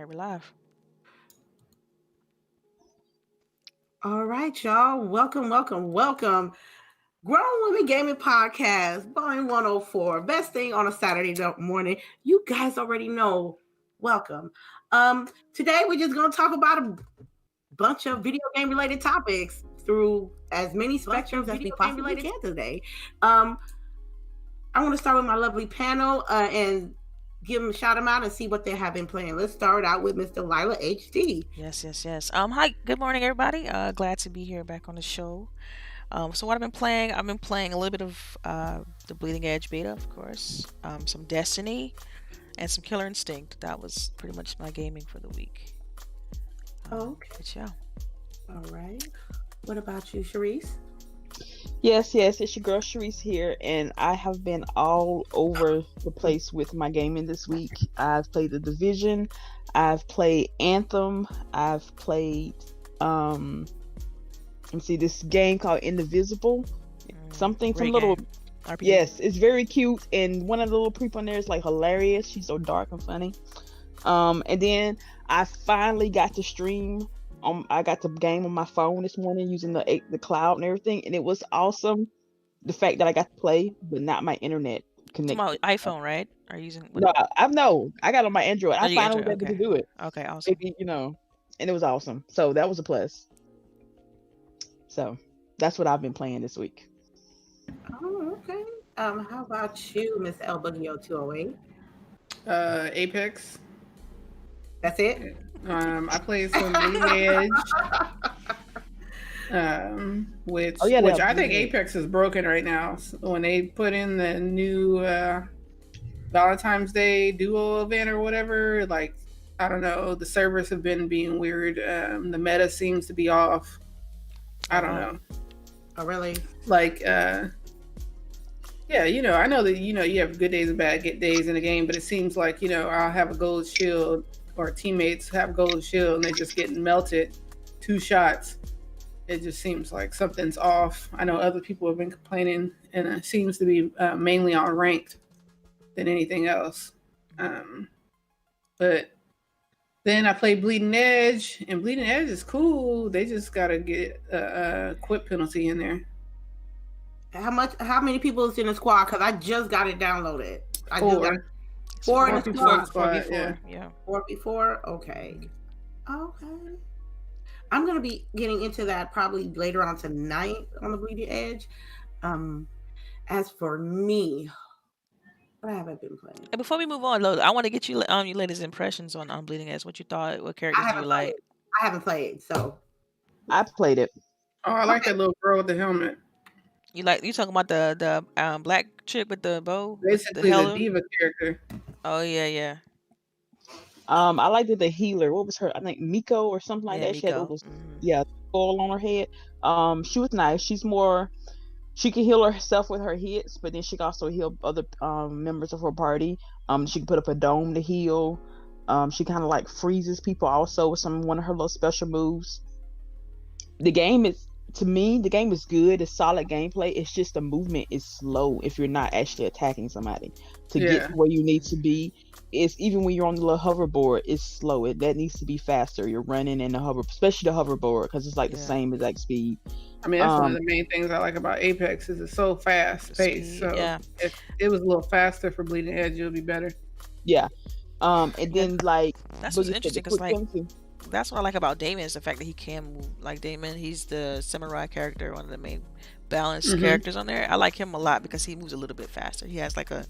right, we're live. All right, y'all. Welcome, welcome, welcome. Grown Women Gaming Podcast, Volume 104. Best thing on a Saturday morning. You guys already know. Welcome. Today we're just gonna talk about a bunch of video game related topics through as many spectrums as we possibly can today. I want to start with my lovely panel and shout them out and see what they have been playing. Let's start out with Miss Delilah HD. Yes. Hi, good morning, everybody. Glad to be here back on the show. So what I've been playing a little bit of the Bleeding Edge beta, of course, some Destiny, and some Killer Instinct. That was pretty much my gaming for the week. Okay. But yeah. All right. What about you, CHAREECE? Yes, it's your girl CHAREECE here, and I have been all over the place with my gaming this week. I've played The Division, I've played Anthem, I've played this game called Indivisible. Some little game. RPG. Yes, it's very cute, and one of the little people in there is like hilarious. She's so dark and funny. And then I finally got to stream. I got the game on my phone this morning using the cloud and everything, and it was awesome. The fact that I got to play, but not my internet connected. My iPhone, right? Are you using? No, I got on my Android. I finally was able to do it. Okay, awesome. And it was awesome. So that was a plus. So that's what I've been playing this week. Oh, okay. How about you, Miss LBOOGIE 208? Apex. That's it? I played some Bleeding Edge. Which I think Apex is broken right now. When they put in the new Valentine's Day duo event or whatever, like, I don't know, the servers have been being weird. The meta seems to be off. I don't know. Oh, really? Like, I know that, you have good days and bad days in the game, but it seems like, I'll have a gold shield or teammates have gold shield and they're just getting melted 2 shots. It just seems like something's off. I know other people have been complaining, and it seems to be mainly on ranked than anything else. But then I played Bleeding Edge, and Bleeding Edge is cool. They just got to get a quit penalty in there. How many people is in the squad? Because I just got it downloaded. 4. 4 in the squad. 4v4. Yeah. 4v4. Okay. I'm gonna be getting into that probably later on tonight on the Bleeding Edge. As for me, what have I been playing? And before we move on, I want to get you your latest impressions on Bleeding Edge. What you thought? What characters do you like? I haven't played, so I played it. Oh, I like that little girl with the helmet. You talking about the black chick with the bow? Basically the diva character. Oh yeah. I liked the healer. What was her? I think Miko or something like that. Miko. She had oil on her head. She was nice. She can heal herself with her hits, but then she can also heal other members of her party. She can put up a dome to heal. She kind of like freezes people also with one of her little special moves. The game is good. It's solid gameplay. It's just the movement is slow if you're not actually attacking somebody to get to where you need to be. It's even when you're on the little hoverboard, it's slow. That needs to be faster. You're running in the especially the hoverboard, because it's like the same exact speed. I mean, that's one of the main things I like about Apex is it's so fast paced. So if it was a little faster for Bleeding Edge, it would be better. Yeah. And then that's what's interesting, because that's what I like about Damon, is the fact that he can move like Damon. He's the samurai character, one of the main balanced characters on there. I like him a lot because he moves a little bit faster. He has like a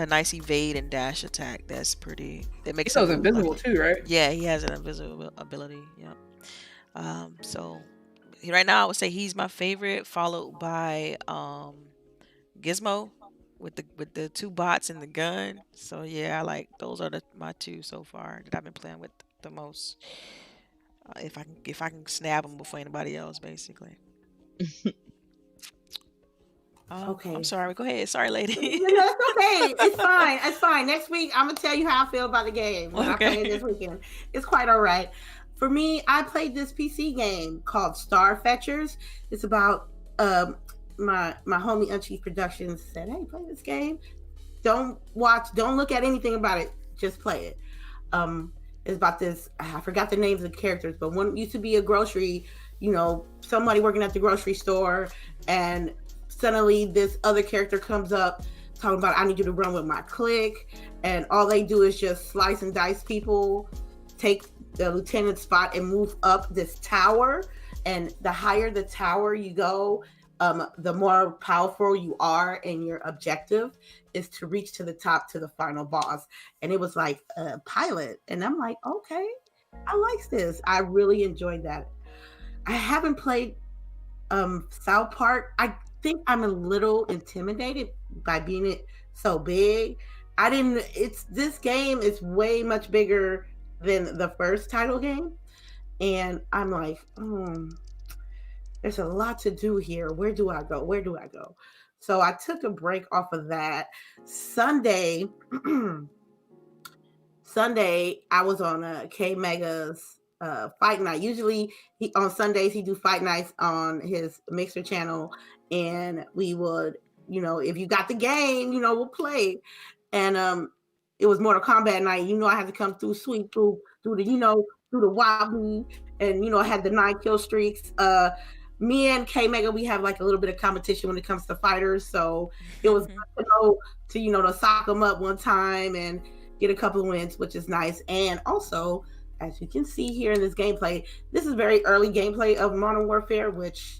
nice evade and dash attack that makes him invisible too, right? Yeah, he has an invisible ability. Yeah. So right now I would say he's my favorite, followed by Gizmo with the 2 bots and the gun. So yeah, those are my 2 so far that I've been playing with the most. If I can snap them before anybody else, basically. Okay. I'm sorry. Go ahead. Sorry, lady. No, it's okay. It's fine. Next week, I'm gonna tell you how I feel about the game. I played this weekend. It's quite all right. For me, I played this PC game called Star Fetchers. It's about my homie Unchief Productions said, "Hey, play this game. Don't look at anything about it. Just play it." It's about this. I forgot the names of the characters, but one used to be a grocery, somebody working at the grocery store, and suddenly this other character comes up talking about I need you to run with my clique, and all they do is just slice and dice people, take the lieutenant's spot, and move up this tower. And the higher the tower you go, the more powerful you are, and your objective is to reach to the top to the final boss. And it was like a pilot, and I'm like, okay, I like this. I really enjoyed that. I haven't played South Park. I think I'm a little intimidated by being it so big. I didn't. It's this game is way much bigger than the first title game, and I'm like, there's a lot to do here. Where do I go? Where do I go? So I took a break off of that. Sunday, Sunday, I was on K Mega's fight night. Usually, he on Sundays he do fight nights on his Mixer channel, and we would, if you got the game, we'll play. And it was Mortal Kombat night. I had to come through sweep through the through the wobbly, and I had the 9 kill streaks. Me and K Mega, we have like a little bit of competition when it comes to fighters, so it was good to go to sock them up one time and get a couple of wins, which is nice. And also, as you can see here in this gameplay, this is very early gameplay of Modern Warfare, which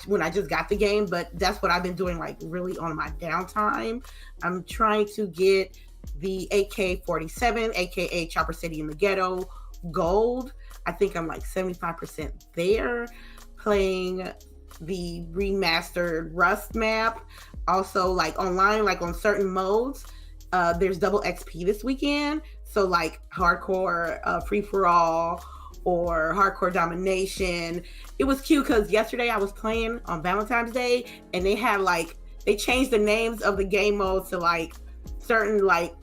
when I just got the game, but that's what I've been doing like really on my downtime. I'm trying to get the AK-47, aka Chopper City in the Ghetto, gold. I think I'm like 75% there. Playing the remastered Rust map. Also, like online, like on certain modes, there's double XP this weekend. So like hardcore free for all or hardcore domination. It was cute because yesterday I was playing on Valentine's Day, and they changed the names of the game modes to like certain like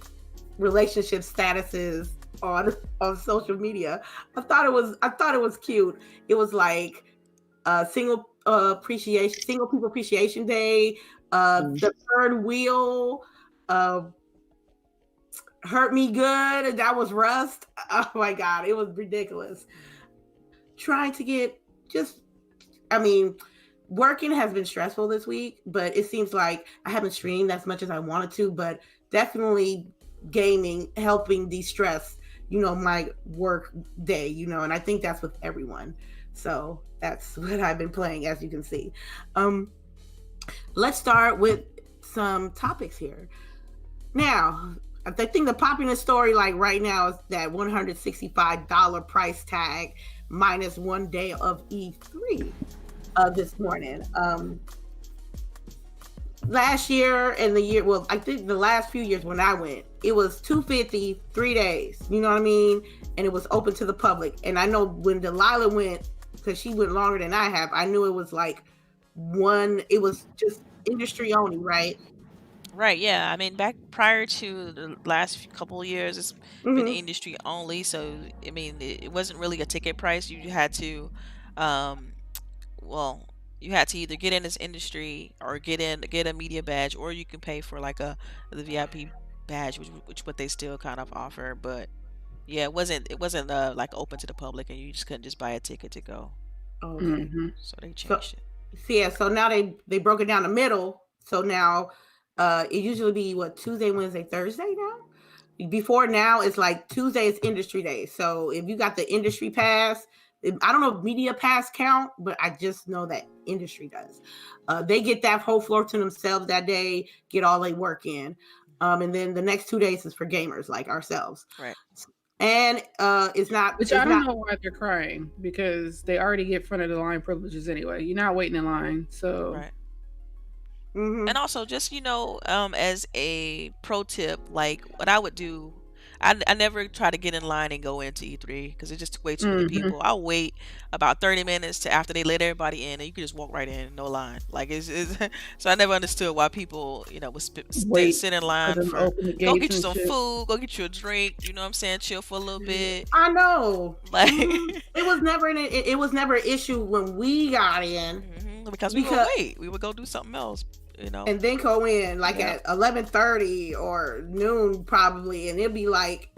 relationship statuses on social media. I thought it was cute. It was like single people appreciation day, the third wheel, hurt me good. That was Rust. Oh my God, it was ridiculous. Trying to get working has been stressful this week, but it seems like I haven't streamed as much as I wanted to, but definitely gaming helping de-stress, my work day, and I think that's with everyone. So that's what I've been playing, as you can see. Let's start with some topics here. Now, I think the popular story like right now is that $165 price tag minus 1 day of E3 this morning. Last year and I think the last few years when I went, it was $250, 3 days. You know what I mean? And it was open to the public. And I know when Delilah went, because she went longer than I have, I knew it was like it was just industry only, right? Right, yeah. I mean, back prior to the last couple of years, it's been industry only. So, I mean, it wasn't really a ticket price. You had to, you had to either get in this industry or get a media badge, or you can pay for like the VIP badge, which what they still kind of offer. But yeah, it wasn't like open to the public, and you just couldn't just buy a ticket to go. Okay. So they changed it. Yeah, so now they broke it down the middle. So now it usually be Tuesday, Wednesday, Thursday now. Before now, it's like Tuesday is industry day. So if you got the industry pass, I don't know if media pass count, but I just know that industry does. They get that whole floor to themselves that day, get all they work in. And then the next 2 days is for gamers like ourselves. Right. And it's not. Which I don't know why they're crying, because they already get front of the line privileges anyway. You're not waiting in line, so. Right. And also, just as a pro tip, like what I would do, I never try to get in line and go into E3 because it's just way too many people. I'll wait about 30 minutes to after they let everybody in, and you can just walk right in, no line. Like it's so I never understood why people would sit in line for go get you some food, go get you a drink. You know what I'm saying? Chill for a little bit. I know. Like it was never an issue when we got in because we would wait. We would go do something else. And then go in like at 11:30 or noon probably, and it'd be like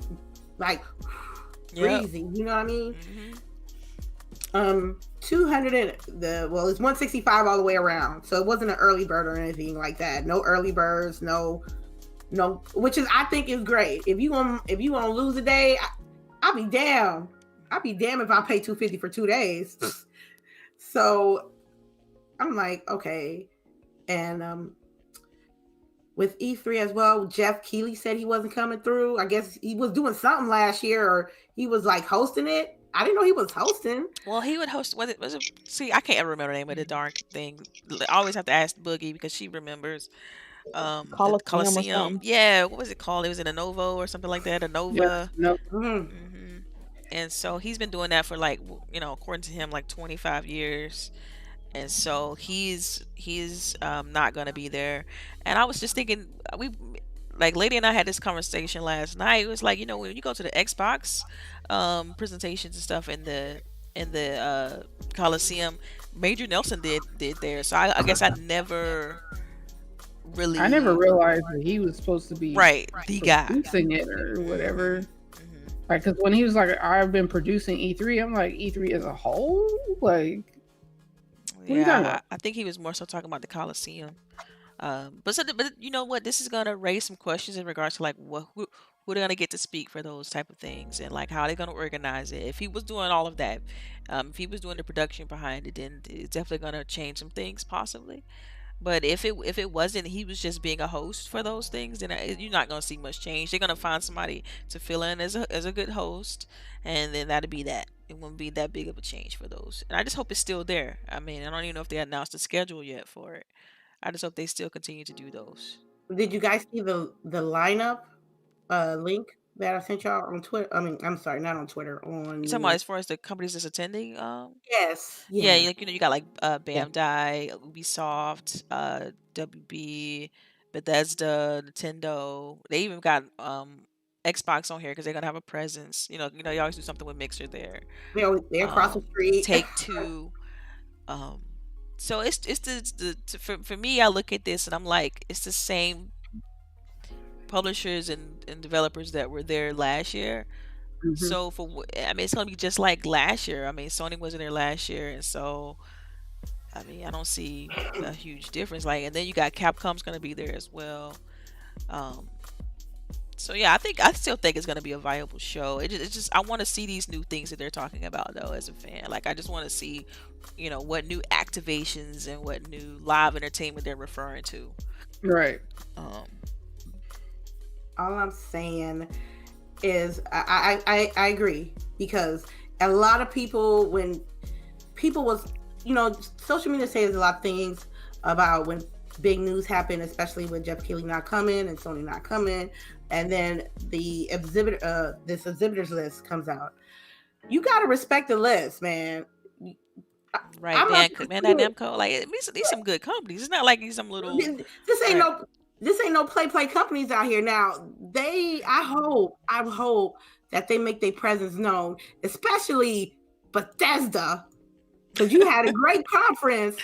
Yep. breezy. You know what I mean? Hmm. 200 it's 165 all the way around. So it wasn't an early bird or anything like that. No early birds, no, which is I think is great. If you want to lose a day, I'll be damned. I'll be damned if I pay $250 for 2 days. So I'm like, okay. And with E3 as well, Jeff Keighley said he wasn't coming through. I guess he was doing something last year, or he was like hosting it. I didn't know he was hosting. Well, he would host. Was it? See, I can't ever remember the name of the darn thing. I always have to ask Boogie because she remembers. The Coliseum or Coliseum. something. Yeah, what was it called? It was in a Novo or something like that. A Yeah, Nova. no, Mm-hmm. Hmm. And so he's been doing that for like according to him, like 25 years. And so he's not gonna be there. And I was just thinking, we like Lady and I had this conversation last night. It was like, when you go to the Xbox presentations and stuff in the Coliseum, Major Nelson did there. So I guess I never really. I never realized that he was supposed to be Right, the guy. producing it or whatever. Mhm. Like, because when he was like, "I've been producing E3," I'm like, "E3 as a whole?" Like, what are you talking Yeah, about? I think he was more so talking about the Coliseum. But you know what? This is gonna raise some questions in regards to like who they're gonna get to speak for those type of things, and like how they're gonna organize it. If he was doing all of that, if he was doing the production behind it, then it's definitely gonna change some things possibly. But if it wasn't, he was just being a host for those things, then you're not gonna see much change. They're gonna find somebody to fill in as a good host, and then that'll be that. It won't be that big of a change for those. And I just hope it's still there. I mean, I don't even know if they announced the schedule yet for it. I just hope they still continue to do those. Did you guys see the lineup link that I sent y'all on Twitter? I mean, I'm sorry, not on Twitter. You talking about On as far as the companies that's attending? yes, Yeah, yeah, like you got like yeah. Bandai, Ubisoft, WB, Bethesda, Nintendo. They even got Xbox on here because they're gonna have a presence. You always do something with Mixer there. They're across the street. Take Two. Um, so it's for me. I look at this and I'm like, it's the same publishers and developers that were there last year. Mhm. So I mean, it's gonna be just like last year. I mean, Sony wasn't there last year, and so I mean, I don't see a huge difference. Like, and then you got Capcom's gonna be there as well. Um, so yeah, I still think it's gonna be a viable show. It's just I want to see these new things that they're talking about though. As a fan, like I just want to see, what new activations and what new live entertainment they're referring to. Right. Um, All I'm saying is I agree, because a lot of people, when people was, social media says a lot of things about when big news happened, especially with Jeff Keighley not coming and Sony not coming, and then the this exhibitors list comes out. You got to respect the list, man. right, I'm not Bandai Namco, like these some good companies. It's not like these some little. this ain't Right. no play companies out here now. I hope that they make their presence known, especially Bethesda, because you had a great conference,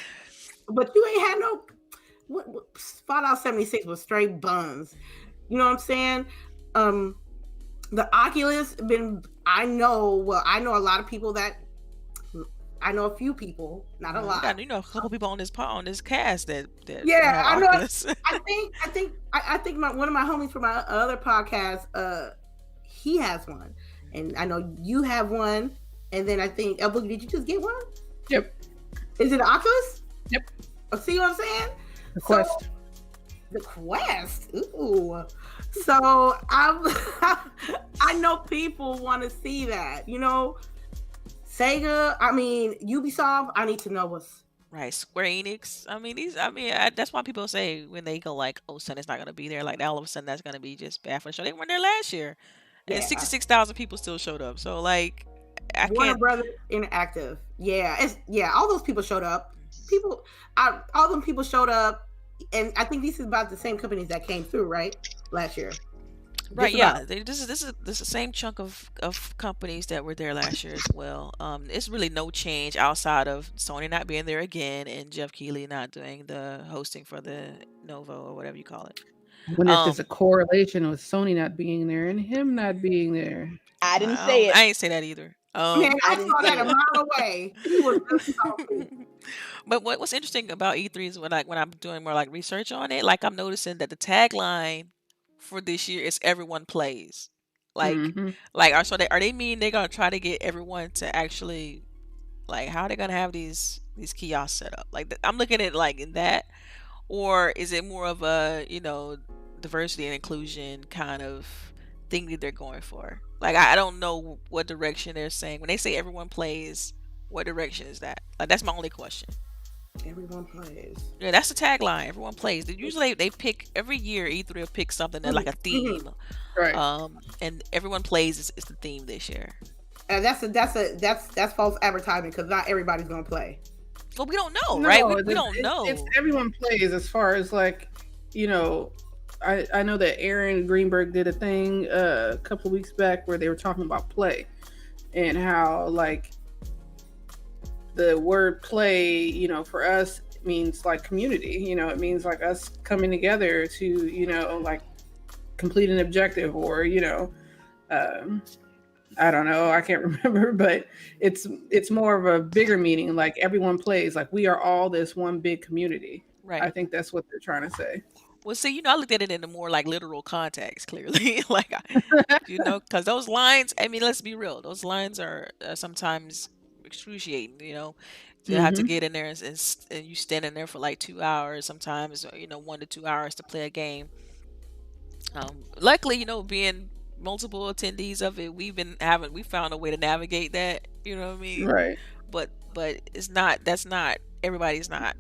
but you ain't had no Fallout 76 was straight buns. You know what I'm saying? The Oculus I know a lot of people that I know a few people, not a You lot. got a couple people on this cast that Yeah, have I know. Oculus. I think one of my homies from my other podcast, he has one, and I know you have one, and then I think LBOOGIE, did you just get one? Yep. Is it Oculus? Yep. Oh, see what I'm saying? The Quest. The Quest. Ooh. So I know people want to see that. Sega. I mean, Ubisoft. I need to know what's Right, Square Enix. I mean, that's why people say when they go like, "Oh, Sony's not gonna be there," like all of a sudden that's gonna be just bad for the show. They weren't there last year, and yeah. 66,000 people still showed up. So like, I Warner can't. Brothers Interactive. Yeah, all those people showed up. All them people showed up, and I think these is about the same companies that came through, right? Last year. Right, Just yeah. about. This is the same chunk of companies that were there last year as well. It's really no change outside of Sony not being there again and Jeff Keighley not doing the hosting for the Novo or whatever you call it. I wonder if there's a correlation with Sony not being there and him not being there. I didn't say it. I ain't say that either. Man, I didn't saw say that a it. mile away. He was just talking. But what's interesting about E3 is when I'm doing more like research on it, like I'm noticing that the tagline for this year is "Everyone plays." Like, Mm-hmm. are they mean they're gonna try to get everyone to actually like how are they gonna have these kiosks set up? Like I'm looking at it like in that, or is it more of a diversity and inclusion kind of thing that they're going for? Like I don't know what direction they're saying when they say everyone plays. What direction is that? Like that's my only question. Everyone plays. Yeah, that's the tagline. Everyone plays. Usually they pick every year. E3 will pick something that like a theme. Right. And everyone plays is the theme this year. And that's false advertising because not everybody's gonna play. Well, we don't know, right? We don't know. It's everyone plays as far as like, I know that Aaron Greenberg did a thing a couple of weeks back where they were talking about play and how like the word play, for us means like community, it means like us coming together to, like complete an objective or, I don't know, I can't remember, but it's more of a bigger meaning. Like everyone plays, like we are all this one big community. Right. I think that's what they're trying to say. Well, see, I looked at it in a more like literal context, clearly, like, because those lines. I mean, let's be real; those lines are sometimes excruciating. To have to get in there and you stand in there for like 2 hours, sometimes 1 to 2 hours to play a game. Luckily, being multiple attendees of it, we found a way to navigate that. You know what I mean? Right. But it's not. That's not everybody's not.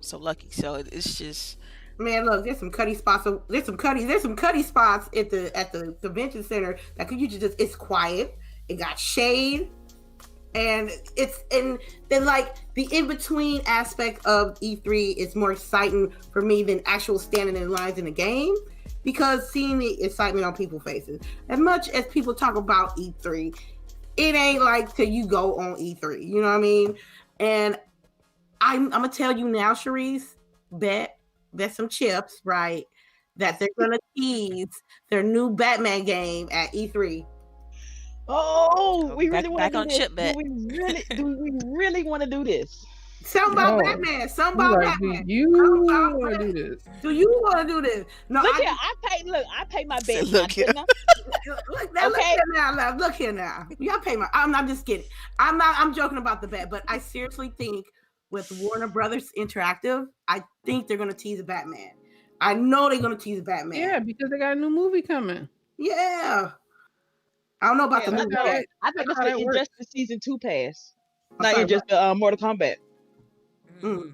So lucky. So it's just. Man, look, there's some cutty spots. There's some cutty spots at the convention center that could it's quiet. It got shade, and then like the in between aspect of E3 is more exciting for me than actual standing in lines in the game because seeing the excitement on people's faces. As much as people talk about E3, it ain't like till you go on E3. You know what I mean? And I'm gonna tell you now, CHAREECE, bet some chips, right? That they're gonna tease their new Batman game at E3. Oh, we really want to do on this. Chip bet. Do we really want to do this? Something about Batman. Something about Batman. Do you want to do this? Do you want to do this? No, look here. I pay my bet. Look here. Look here now. Y'all pay my. I'm just kidding. I'm joking about the bet, but I seriously think with Warner Brothers Interactive, I think they're gonna tease a Batman. I know they're gonna tease a Batman. Yeah, because they got a new movie coming. Yeah. I don't know about the movie. I think it's the Injustice Season 2 pass. Not just Mortal Kombat. Mm.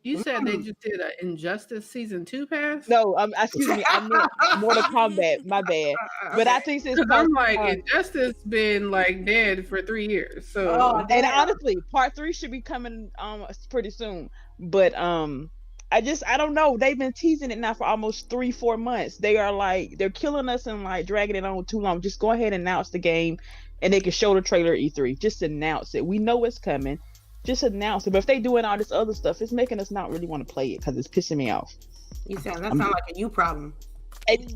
You said they just did an Injustice Season 2 pass? No, excuse me. I meant Mortal Kombat. My bad. But I think since I'm like, Injustice been like dead for 3 years. So and honestly, part 3 should be coming pretty soon. But I don't know. They've been teasing it now for almost 3-4 months. They're killing us and like dragging it on too long. Just go ahead and announce the game, and they can show the trailer at E3. Just announce it. We know it's coming. Just announce it. But if they doing all this other stuff, it's making us not really want to play it because it's pissing me off. That sounds like a you problem.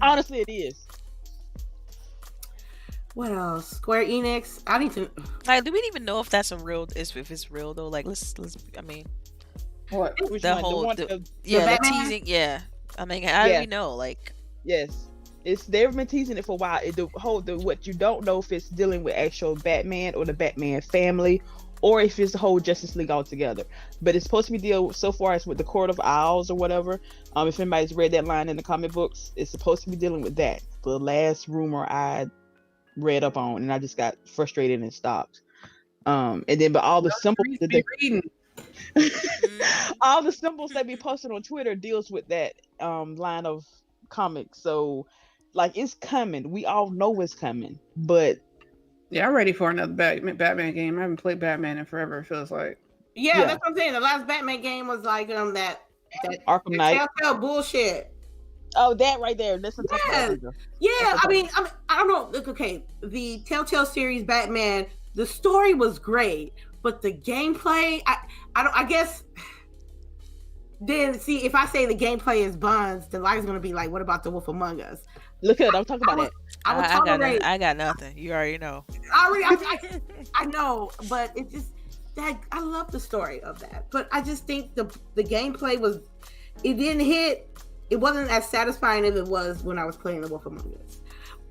Honestly, it is. What else? Square Enix. I need to. Like, do we even know if that's if it's real though? Like, let's. I mean, what? The teasing. Yeah. I mean, how do we know? Like, yes, they've been teasing it for a while. What you don't know if it's dealing with actual Batman or the Batman family, or if it's the whole Justice League altogether. But it's supposed to be deal so far as with the Court of Owls or whatever. If anybody's read that line in the comic books, it's supposed to be dealing with that. The last rumor I read up on, and I just got frustrated and stopped. And then, but all the symbols all the symbols that be posted on Twitter deals with that line of comics. So, like, it's coming. We all know it's coming, but. Yeah, I'm ready for another Batman game. I haven't played Batman in forever, it feels like. Yeah, that's what I'm saying. The last Batman game was like that Arkham Knight. Telltale bullshit. Oh, that right there. Listen to I mean, I don't know. Look, okay, the Telltale series Batman, the story was great, but the gameplay, I guess then see if I say the gameplay is buns, then Lila's gonna be like, "What about the Wolf Among Us?" Look at, I'm talking I about would, that. I would I got nothing. tolerate. I got nothing. You already know. I know, but it's just that I love the story of that. But I just think the gameplay was, it didn't hit. It wasn't as satisfying as it was when I was playing The Wolf Among Us.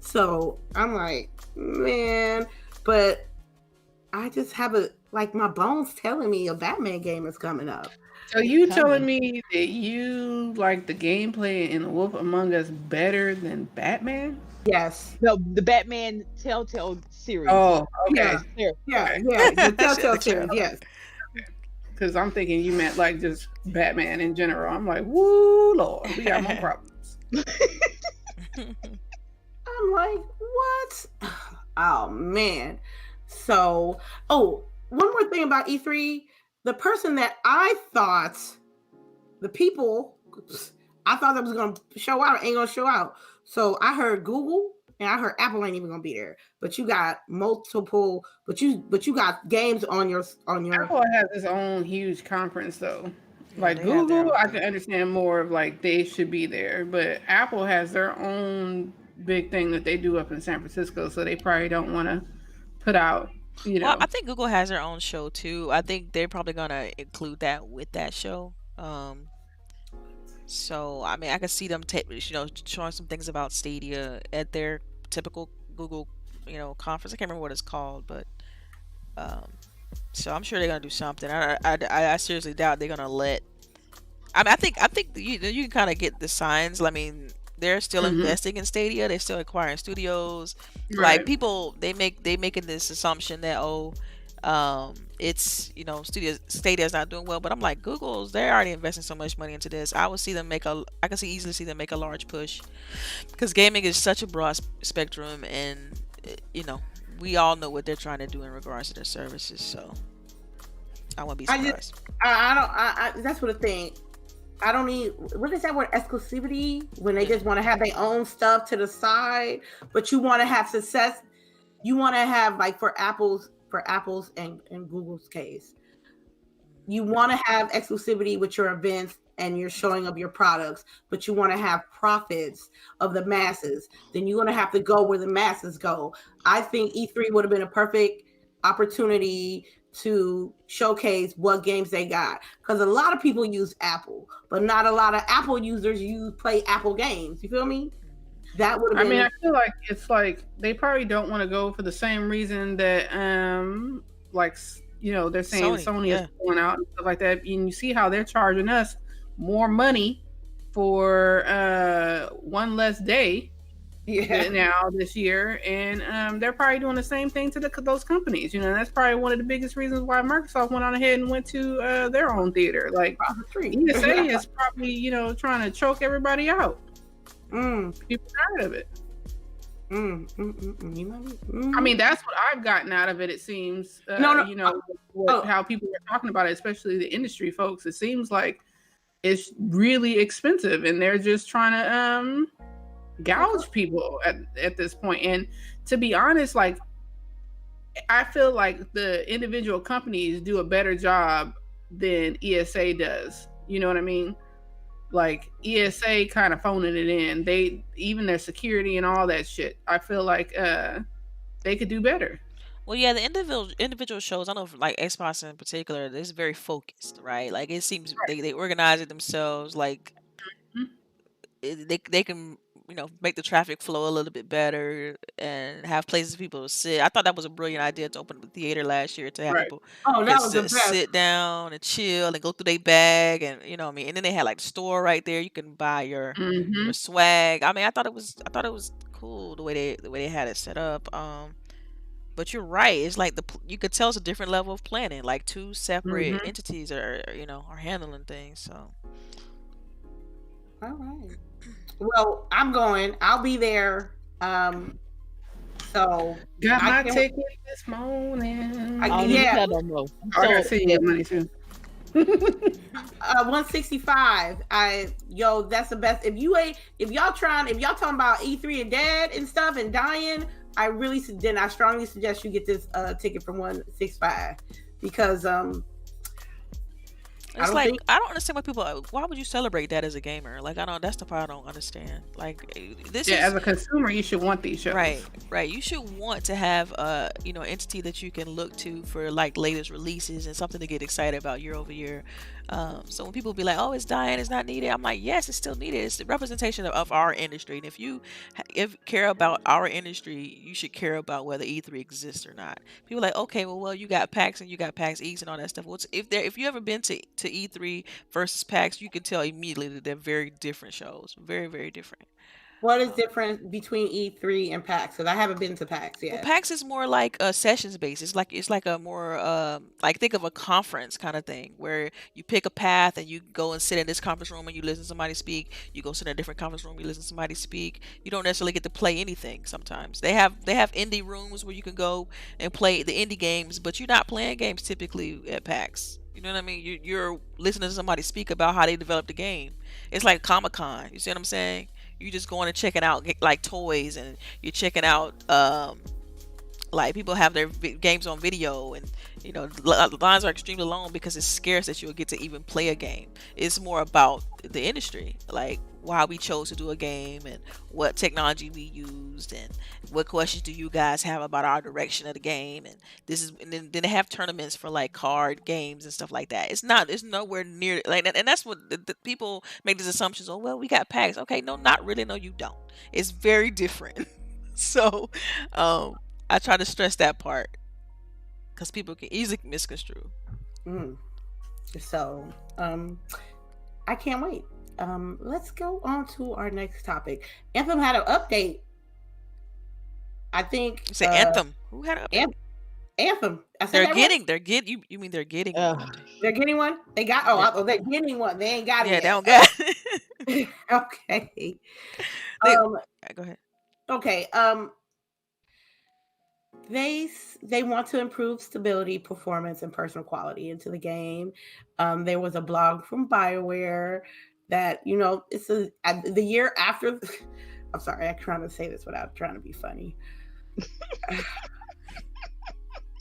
So I'm like, man, but I just have my bones telling me a Batman game is coming up. So you telling me that you like the gameplay in The Wolf Among Us better than Batman? Yes. No, the Batman Telltale series. Oh, okay. Yeah. The Telltale series, yes. Because I'm thinking you meant like just Batman in general. I'm like, woo, Lord, we got more problems. I'm like, what? Oh, man. So, one more thing about E3. The person that I thought that was going to show out ain't going to show out. So I heard Google and I heard Apple ain't even going to be there. But you got multiple, but you got games on your. Apple has its own huge conference though. Like they have their Google, own I thing. can understand more of like they should be there, but Apple has their own big thing that they do up in San Francisco, so they probably don't want to put out. Well, I think Google has their own show too. I think they're probably gonna include that with that show. So I mean, I could see them, showing some things about Stadia at their typical Google, conference. I can't remember what it's called, but so I'm sure they're gonna do something. I seriously doubt they're gonna let. I mean, I think you can kind of get the signs. I mean, they're still investing in Stadia. They're still acquiring studios. Right. Like people, they making this assumption that it's Stadia's not doing well. But I'm like, they're already investing so much money into this. I can easily see them make a large push because gaming is such a broad spectrum, and we all know what they're trying to do in regards to their services. So I won't be surprised. That's what the thing. I don't need, what is that word, exclusivity, when they just want to have their own stuff to the side, but you want to have success. You want to have, like, for Apple's and Google's case, you want to have exclusivity with your events and you're showing of your products, but you want to have profits of the masses. Then you're going to have to go where the masses go. I think E3 would have been a perfect opportunity to showcase what games they got, because a lot of people use Apple, but not a lot of Apple users play Apple games. You feel me? That would have been. I mean, I feel like it's like they probably don't want to go for the same reason that they're saying Sony is going out and stuff like that, and you see how they're charging us more money for one less day now this year, and they're probably doing the same thing to those companies. That's probably one of the biggest reasons why Microsoft went on ahead and went to their own theater. Like ESA is probably trying to choke everybody out. People tired of it. I mean, that's what I've gotten out of it. It seems how people are talking about it, especially the industry folks. It seems like it's really expensive, and they're just trying to gouge people at this point. And to be honest, like, I feel like the individual companies do a better job than ESA does. You know what I mean? Like, ESA kind of phoning it in. Even their security and all that shit, I feel like they could do better. Well, yeah, the individual shows, I know for like Xbox in particular, it's very focused, right? Like, it seems they organize it themselves. Like, they can make the traffic flow a little bit better and have places people to sit. I thought that was a brilliant idea to open up a theater last year to have people sit down and chill and go through their bag, and what I mean. And then they had like the store right there. You can buy your swag. I mean, I thought it was cool the way they had it set up. But you're right. It's like you could tell it's a different level of planning. Like, two separate entities are handling things. So, all right. Well, I'll be there. So got my ticket this morning. I gotta see your money too. 165. That's the best. If y'all talking about E3 and dad and stuff and dying, I strongly suggest you get this ticket for 165, because I It's don't like think. I don't understand why people. Why would you celebrate that as a gamer? Like I don't. That's the part I don't understand. Like this Yeah, is as a consumer, you should want these shows. right, right. You should want to have entity that you can look to for like latest releases and something to get excited about year over year. So when people be like, "Oh, it's dying, it's not needed," I'm like, "Yes, it's still needed. It's the representation of our industry. And if you if care about our industry, you should care about whether E3 exists or not." People are like, "Okay, well, you got PAX and you got PAX East and all that stuff." Well, if you ever been to E3 versus PAX, you can tell immediately that they're very different shows, very very different. What is different between E3 and PAX? Because I haven't been to PAX Well, yet. PAX is more like a sessions based. It's like a more like think of a conference kind of thing where you pick a path and you go and sit in this conference room and you listen to somebody speak. You go sit in a different conference room, you listen to somebody speak. You don't necessarily get to play anything sometimes. They have indie rooms where you can go and play the indie games, but you're not playing games typically at PAX. You know what I mean? You're listening to somebody speak about how they developed the game. It's like Comic Con. You see what I'm saying? You just going and checking out like toys and you're checking out like people have their games on video and the lines are extremely long because it's scarce that you'll get to even play a game. It's more about the industry, like why we chose to do a game and what technology we used and what questions do you guys have about our direction of the game. And this is and then they have tournaments for like card games and stuff like that. It's nowhere near like that. And that's what the people make these assumptions. Oh well, we got packs. Okay, no, not really. No, you don't. It's very different. So um I try to stress that part because people can easily misconstrue. Mm. So, I can't wait. Let's go on to our next topic. Anthem had an update. I think You say Anthem. Who had an update? Anthem. I said that right. They're get you. You mean they're getting an Ugh. update? They're getting one. They got. Oh, Yeah, they're getting one. They ain't got it yeah. They yet. don't got. Okay. They, Um. go ahead. Okay. They want to improve stability, performance, and personal quality into the game. There was a blog from BioWare that it's the year after. I'm sorry, I'm trying to say this without trying to be funny.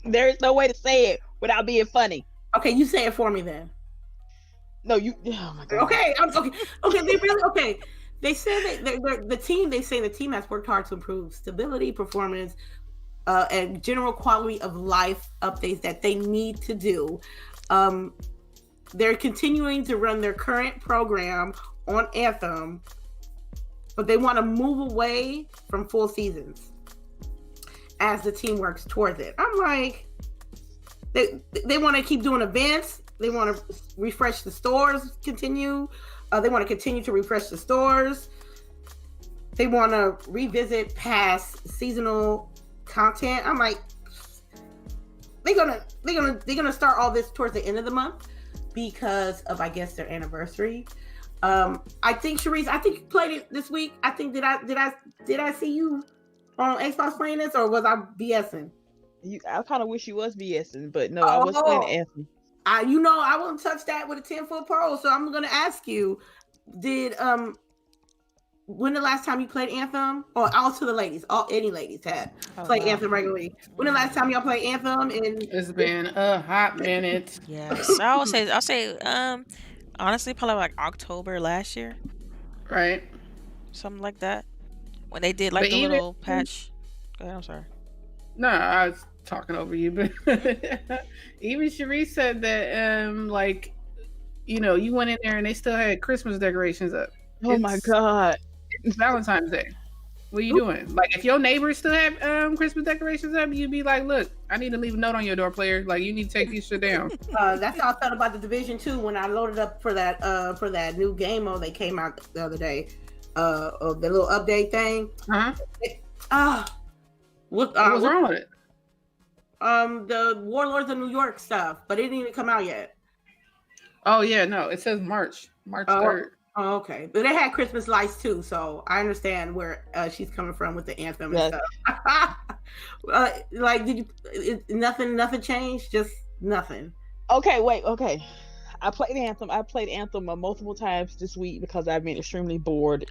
There is no way to say it without being funny. Okay, you say it for me then. No, you. Oh my god. Okay, okay. They really okay. They said that the team. They say the team has worked hard to improve stability, performance, and general quality of life updates that they need to do. They're continuing to run their current program on Anthem, but they want to move away from full seasons as the team works towards it. I'm like, they want to keep doing events. They want to refresh the stores, continue. They want to continue to refresh the stores. They want to revisit past seasonal content. I'm like, they're gonna start all this towards the end of the month because of, I guess, their anniversary. I think CHAREECE, I think you played it this week. I think did I see you on Xbox playing this, or was I BSing? I kind of wish you was BSing, but no, I was playing Anthem. I wouldn't touch that with a 10-foot pole. So I'm gonna ask you, did when the last time you played Anthem, or all to the ladies, any ladies had played Anthem regularly? When the last time y'all played Anthem? And It's been a hot minute. Yes, I'll say honestly probably like October last year, Right. something like that, when they did like But the even- little patch. Go ahead, I'm sorry. No, I was talking over you, but even CHAREECE said that like you went in there and they still had Christmas decorations up. Oh my god. It's Valentine's Day. What are you doing? Like, if your neighbors still have Christmas decorations up, you'd be like, look, I need to leave a note on your door, player. Like, you need to take these shit down. That's how I felt about the Division 2 when I loaded up for that new game mode that came out the other day. Of the little update thing. What was wrong with it? The Warlords of New York stuff, but it didn't even come out yet. Oh yeah, no, it says March 3rd. Oh, okay. But they had Christmas lights too, so I understand where she's coming from with the Anthem and stuff. Like, did you? Nothing changed. Just nothing. Okay, wait. Okay, I played Anthem. I played Anthem multiple times this week because I've been extremely bored.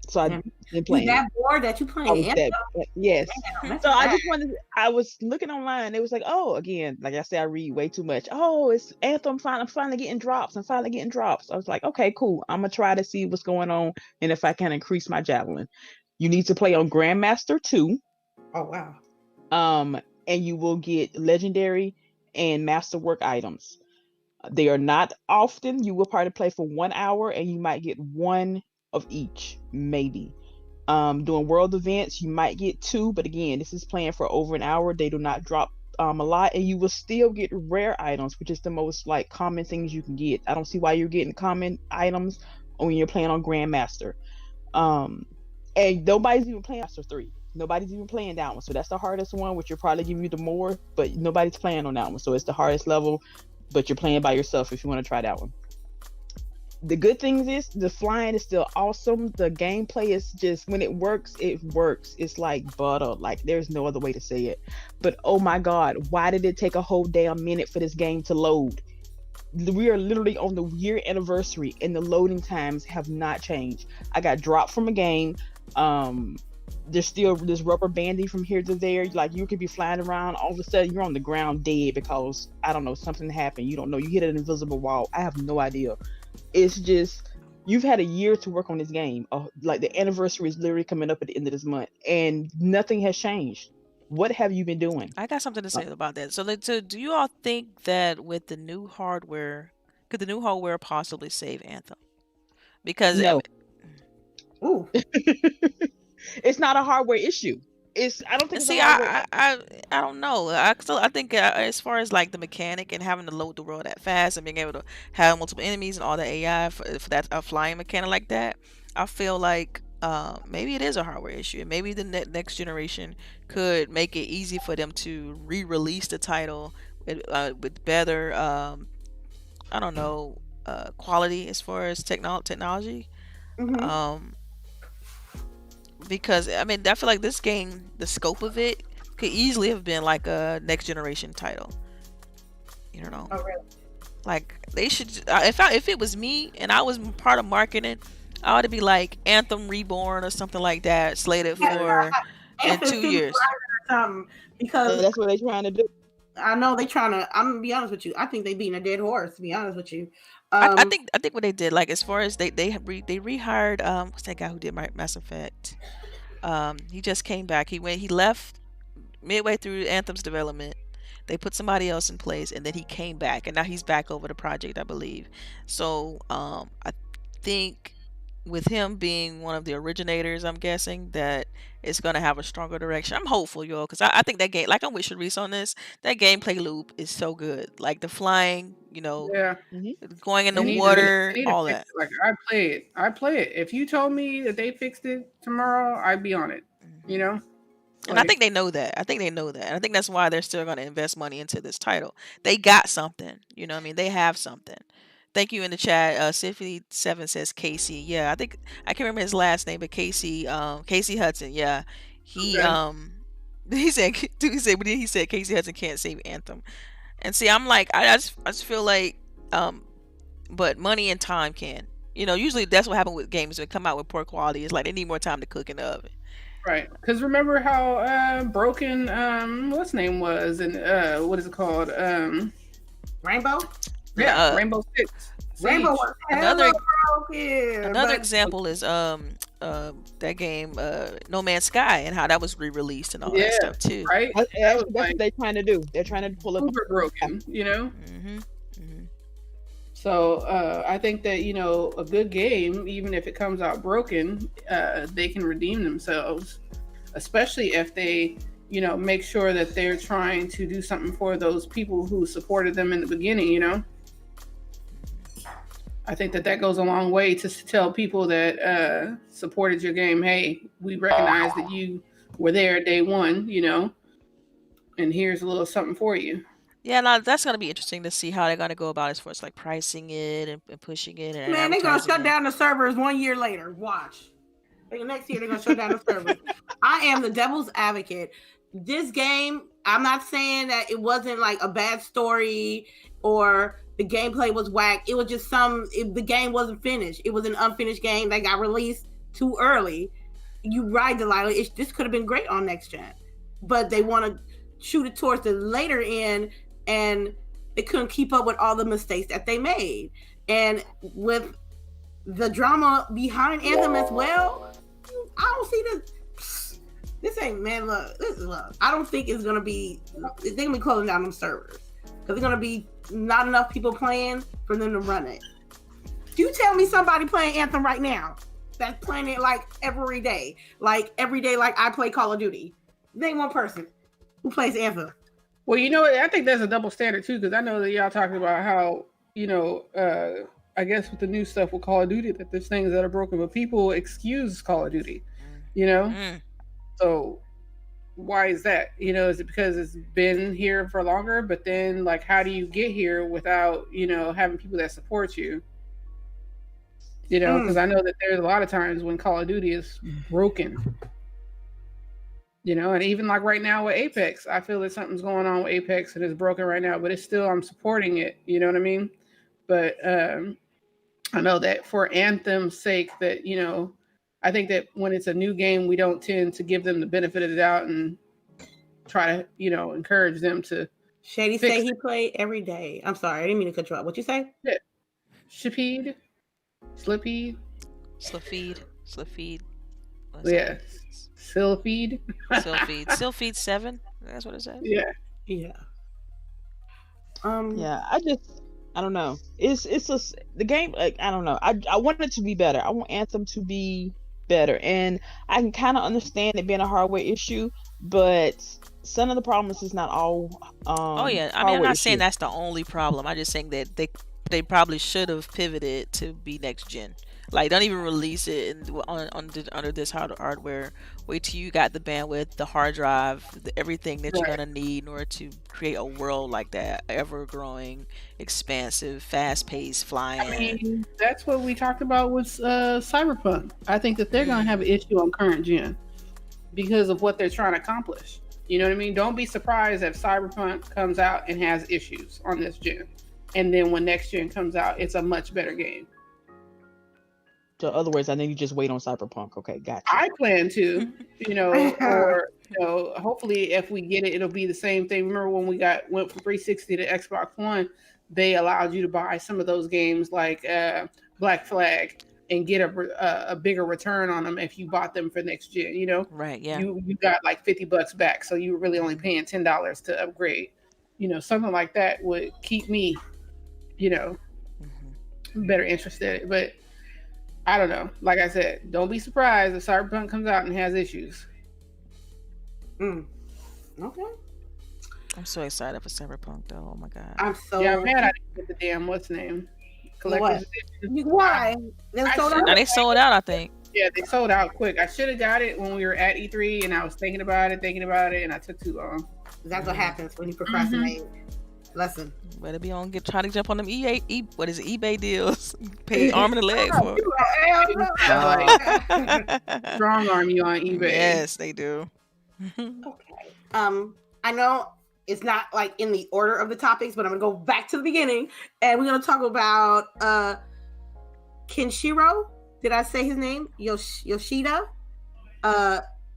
So I And been you playing it. that bored that you I playing was Anthem? that yes. Damn, So that's I bad. just wanted. I was looking online. It was like, oh, again, like I said, I read way too much. Oh, it's Anthem. I'm finally getting drops. I'm finally getting drops. I was like, okay, cool. I'm gonna try to see what's going on and if I can increase my javelin. You need to play on Grandmaster 2. Oh wow. And you will get legendary and masterwork items. They are not often. You will probably play for 1 hour and you might get one of each, maybe. Doing world events, you might get two, but again, this is playing for over an hour. They do not drop a lot, and you will still get rare items, which is the most like common things you can get. I don't see why you're getting common items when you're playing on Grandmaster. And nobody's even playing Master 3. Nobody's even playing that one. So that's the hardest one, which will probably give you the more, but nobody's playing on that one. So it's the hardest level, but you're playing by yourself if you want to try that one. The good things is the flying is still awesome. The gameplay is just, when it works, it works. It's like butter. Like there's no other way to say it. But oh my God, why did it take a whole damn minute for this game to load? We are literally on the year anniversary and the loading times have not changed. I got dropped from a game. There's still this rubber banding from here to there. Like you could be flying around, all of a sudden you're on the ground dead because I don't know, something happened. You don't know, you hit an invisible wall. I have no idea. It's just, you've had a year to work on this game. Like the anniversary is literally coming up at the end of this month and nothing has changed. What have you been doing? I got something to say about that. So do you all think that with the new hardware, could the new hardware possibly save Anthem? Because No. Ooh. It's not a hardware issue. I don't think it's see, a hardware. I don't know. I think as far as like the mechanic and having to load the world that fast and being able to have multiple enemies and all the AI for that flying mechanic like that, I feel like maybe it is a hardware issue, and maybe the next generation could make it easy for them to re-release the title with better, I don't know, quality as far as technology. Mm-hmm. Because I mean, I feel like this game, the scope of it could easily have been like a next generation title. You know, Oh, really? like they should. If it was me and I was part of marketing, I ought to be like Anthem Reborn or something like that, slated for in 2 years. Because That's what they're trying to do. I know they trying to. I'm gonna be honest with you. I think they beating a dead horse. To be honest with you, I think what they did, like as far as they rehired what's that guy who did Mass Effect? He just came back. He left midway through Anthem's development. They put somebody else in place, and then he came back, and now he's back over the project, I believe. So I think with him being one of the originators, I'm guessing that it's gonna have a stronger direction. I'm hopeful, y'all, because I think that game, like I'm with Charisse on this, that gameplay loop is so good. Like the flying, Yeah, going in the they need water, to all fix that. it. Like I play it. If you told me that they fixed it tomorrow, I'd be on it. You know, And I think they know that. I think they know that. And I think that's why they're still going to invest money into this title. They got something. You know what I mean? They have something. Thank you in the chat. Symphony7 says Casey. Yeah, I think I can't remember his last name, but Casey Hudson. Yeah. He Okay. he said Casey Hudson can't save Anthem. And see, I'm like, I just feel like but money and time can. Usually that's what happens with games when they come out with poor quality. It's like they need more time to cook in the oven. Right, because remember how broken what's name was, and what is it called? Rainbow. Yeah, Rainbow Six. Rainbow Siege. was Another broken. Another example is that game No Man's Sky and how that was re-released and all that Yeah, stuff too. right. That's That was what like they're trying to do. They're trying to pull up. super broken, Mm-hmm. So I think that a good game, even if it comes out broken, they can redeem themselves, especially if they make sure that they're trying to do something for those people who supported them in the beginning. I think that goes a long way to tell people that supported your game, hey, we recognize that you were there day one, and here's a little something for you. Yeah, now that's gonna be interesting to see how they're gonna go about as far as like pricing it and pushing it and Man, they're gonna advertising shut it. down the servers 1 year later. Watch. Next year they're gonna shut down the servers. I am the devil's advocate. This game, I'm not saying that it wasn't like a bad story or the gameplay was whack. It was just the game wasn't finished. It was an unfinished game that got released too early. You right, Delilah. This could have been great on next gen, but they want to shoot it towards the later end, and they couldn't keep up with all the mistakes that they made, and with the drama behind Anthem as well. I don't see this. This ain't, man. Look. I don't think it's gonna be. They're gonna be closing down them servers because there's gonna be not enough people playing for them to run it. You tell me somebody playing Anthem right now that's playing it like every day, like I play Call of Duty. Name one person who plays Anthem. Well, you know what? I think there's a double standard too, because I know that y'all talking about how, I guess with the new stuff with Call of Duty that there's things that are broken, but people excuse Call of Duty, So why is that? Is it because it's been here for longer? But then, like, how do you get here without, having people that support you? Because I know that there's a lot of times when Call of Duty is broken. And even like right now with Apex, I feel that something's going on with Apex and it's broken right now, but it's still, I'm supporting it. You know what I mean? But I know that for Anthem's sake that, I think that when it's a new game, we don't tend to give them the benefit of the doubt and try to, encourage them to. Shady say he played every day. I'm sorry, I didn't mean to cut you off. What you say? Yeah. Shapede? Slippeed? Slipfeed. Yeah. Sylpheed? Sylpheed 7? That's what it says? Yeah. Yeah. Yeah, I don't know. It's the game. Like, I don't know. I want it to be better. I want Anthem to be better, and I can kind of understand it being a hardware issue, but some of the problems is not all. Oh yeah, I mean, I'm not saying that's the only problem. I'm just saying that they probably should have pivoted to be next gen. Like, don't even release it under this hardware. Wait till you got the bandwidth, the hard drive, everything that you're gonna need in order to create a world like that, ever growing, expansive, fast paced, flying. I mean, that's what we talked about with Cyberpunk. I think that they're gonna have an issue on current gen because of what they're trying to accomplish. You know what I mean? Don't be surprised if Cyberpunk comes out and has issues on this gen, and then when next gen comes out, it's a much better game. So, in other words, I think you just wait on Cyberpunk. Okay, gotcha. I plan to, or hopefully, if we get it, it'll be the same thing. Remember when we went from 360 to Xbox One? They allowed you to buy some of those games like Black Flag and get a bigger return on them if you bought them for next gen. Right? Yeah. You got like $50 back, so you were really only paying $10 to upgrade. Something like that would keep me, better interested. But I don't know. Like I said, don't be surprised if Cyberpunk comes out and has issues. Okay. I'm so excited for Cyberpunk, though. Oh my god. I'm so. Yeah, man, I didn't get the damn what's name. Collector's Edition. Why? They sold out, I think. Yeah, they sold out quick. I should have got it when we were at E3, and I was thinking about it, and I took too long. That's what happens when you procrastinate. Lesson. Better be on trying to jump on them eBay deals. Pay arm and a leg for it. Strong arm you on eBay. Yes, they do. Okay. I know it's not like in the order of the topics, but I'm gonna go back to the beginning, and we're gonna talk about Kenshiro. Did I say his name? Yoshida,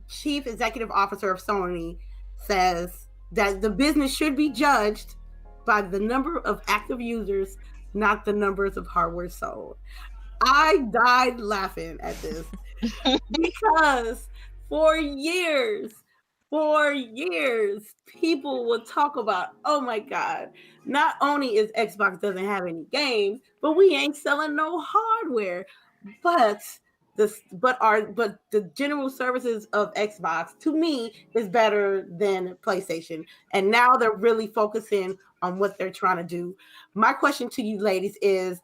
Chief Executive Officer of Sony, says that the business should be judged by the number of active users, not the numbers of hardware sold. I died laughing at this because for years, people would talk about, oh my God, not only is Xbox doesn't have any games, but we ain't selling no hardware. But the general services of Xbox, to me, is better than PlayStation. And now they're really focusing on what they're trying to do. My question to you ladies is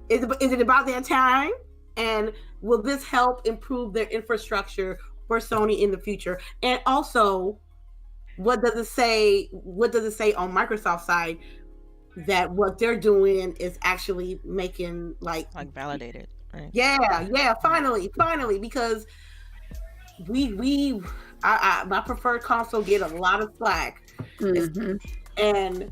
it about their time? And will this help improve their infrastructure for Sony in the future? And also, what does it say on Microsoft's side that what they're doing is actually making like validated, right? Yeah, finally, because my preferred console get a lot of slack. And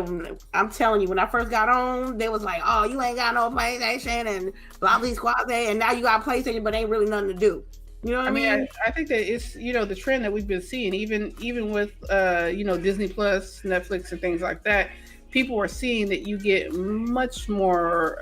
And I'm telling you, when I first got on, they was like, "Oh, you ain't got no PlayStation and blah blah squad day, and now you got PlayStation, but ain't really nothing to do." You know what I mean? I think that it's the trend that we've been seeing, even with Disney Plus, Netflix, and things like that. People are seeing that you get much more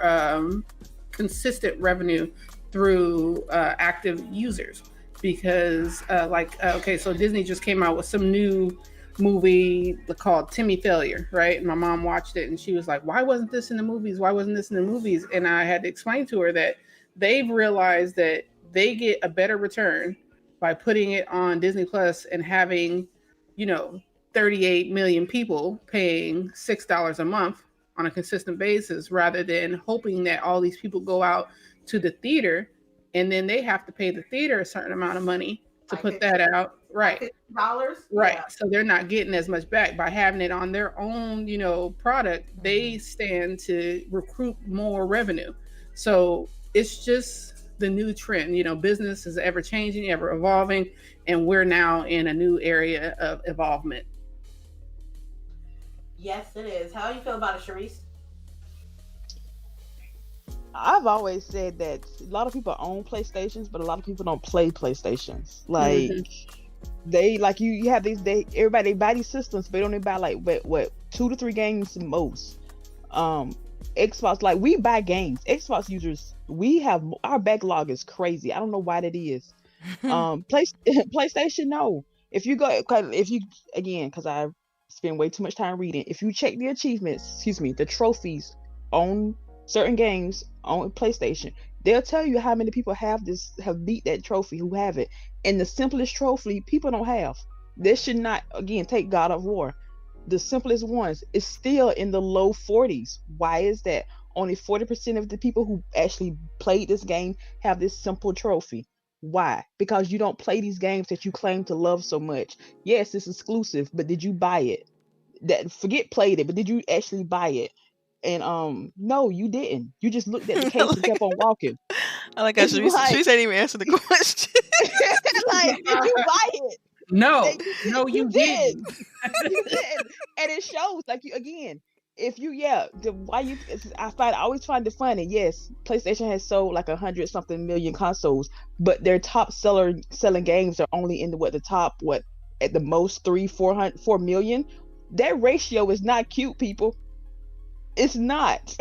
consistent revenue through active users because, okay, so Disney just came out with some new movie called Timmy Failure, right? And my mom watched it and she was like, "Why wasn't this in the movies? Why wasn't this in the movies?" And I had to explain to her that they've realized that they get a better return by putting it on Disney Plus and having, 38 million people paying $6 a month on a consistent basis rather than hoping that all these people go out to the theater and then they have to pay the theater a certain amount of money to put that out. Right. $50? Right. Yeah. So they're not getting as much back by having it on their own, product. They stand to recruit more revenue. So it's just the new trend. Business is ever changing, ever evolving, and we're now in a new area of evolvement. Yes, it is. How do you feel about it, CHAREECE? I've always said that a lot of people own PlayStations, but a lot of people don't play PlayStations. Like they like you have these everybody buy these systems, but they only buy like what 2 to 3 games the most. Xbox, like we buy games. Xbox users, we have our backlog is crazy. I don't know why that is. PlayStation, no. If you because I spend way too much time reading. If you check the achievements, the trophies on certain games on PlayStation, they'll tell you how many people have beat that trophy, who have it. And the simplest trophy people don't have. This should not, again, take God of War. The simplest ones is still in the low 40s. Why is that? Only 40% of the people who actually played this game have this simple trophy. Why? Because you don't play these games that you claim to love so much. Yes, it's exclusive, but did you buy it? Forget played it, but did you actually buy it? And no, you didn't. You just looked at the case and kept on walking. I like how she didn't even answer the question. Like, did you buy it? No, you didn't. You didn't. And it shows, like, you again. If you, I always find it funny. Yes, PlayStation has sold like 100-something million consoles, but their top selling games are only in at the most 4 million. That ratio is not cute, people. It's not.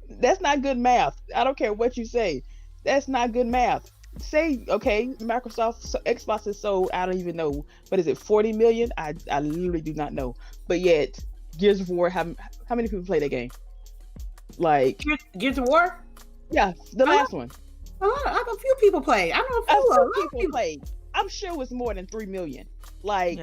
That's not good math. I don't care what you say. That's not good math. Say, okay, Xbox is sold, I don't even know, but is it 40 million? I literally do not know. But yet, Gears of War, how many people play that game? Like Gears of War? Yeah, the last one. A few people play. I know a few people play. I'm sure it's more than 3 million. Like,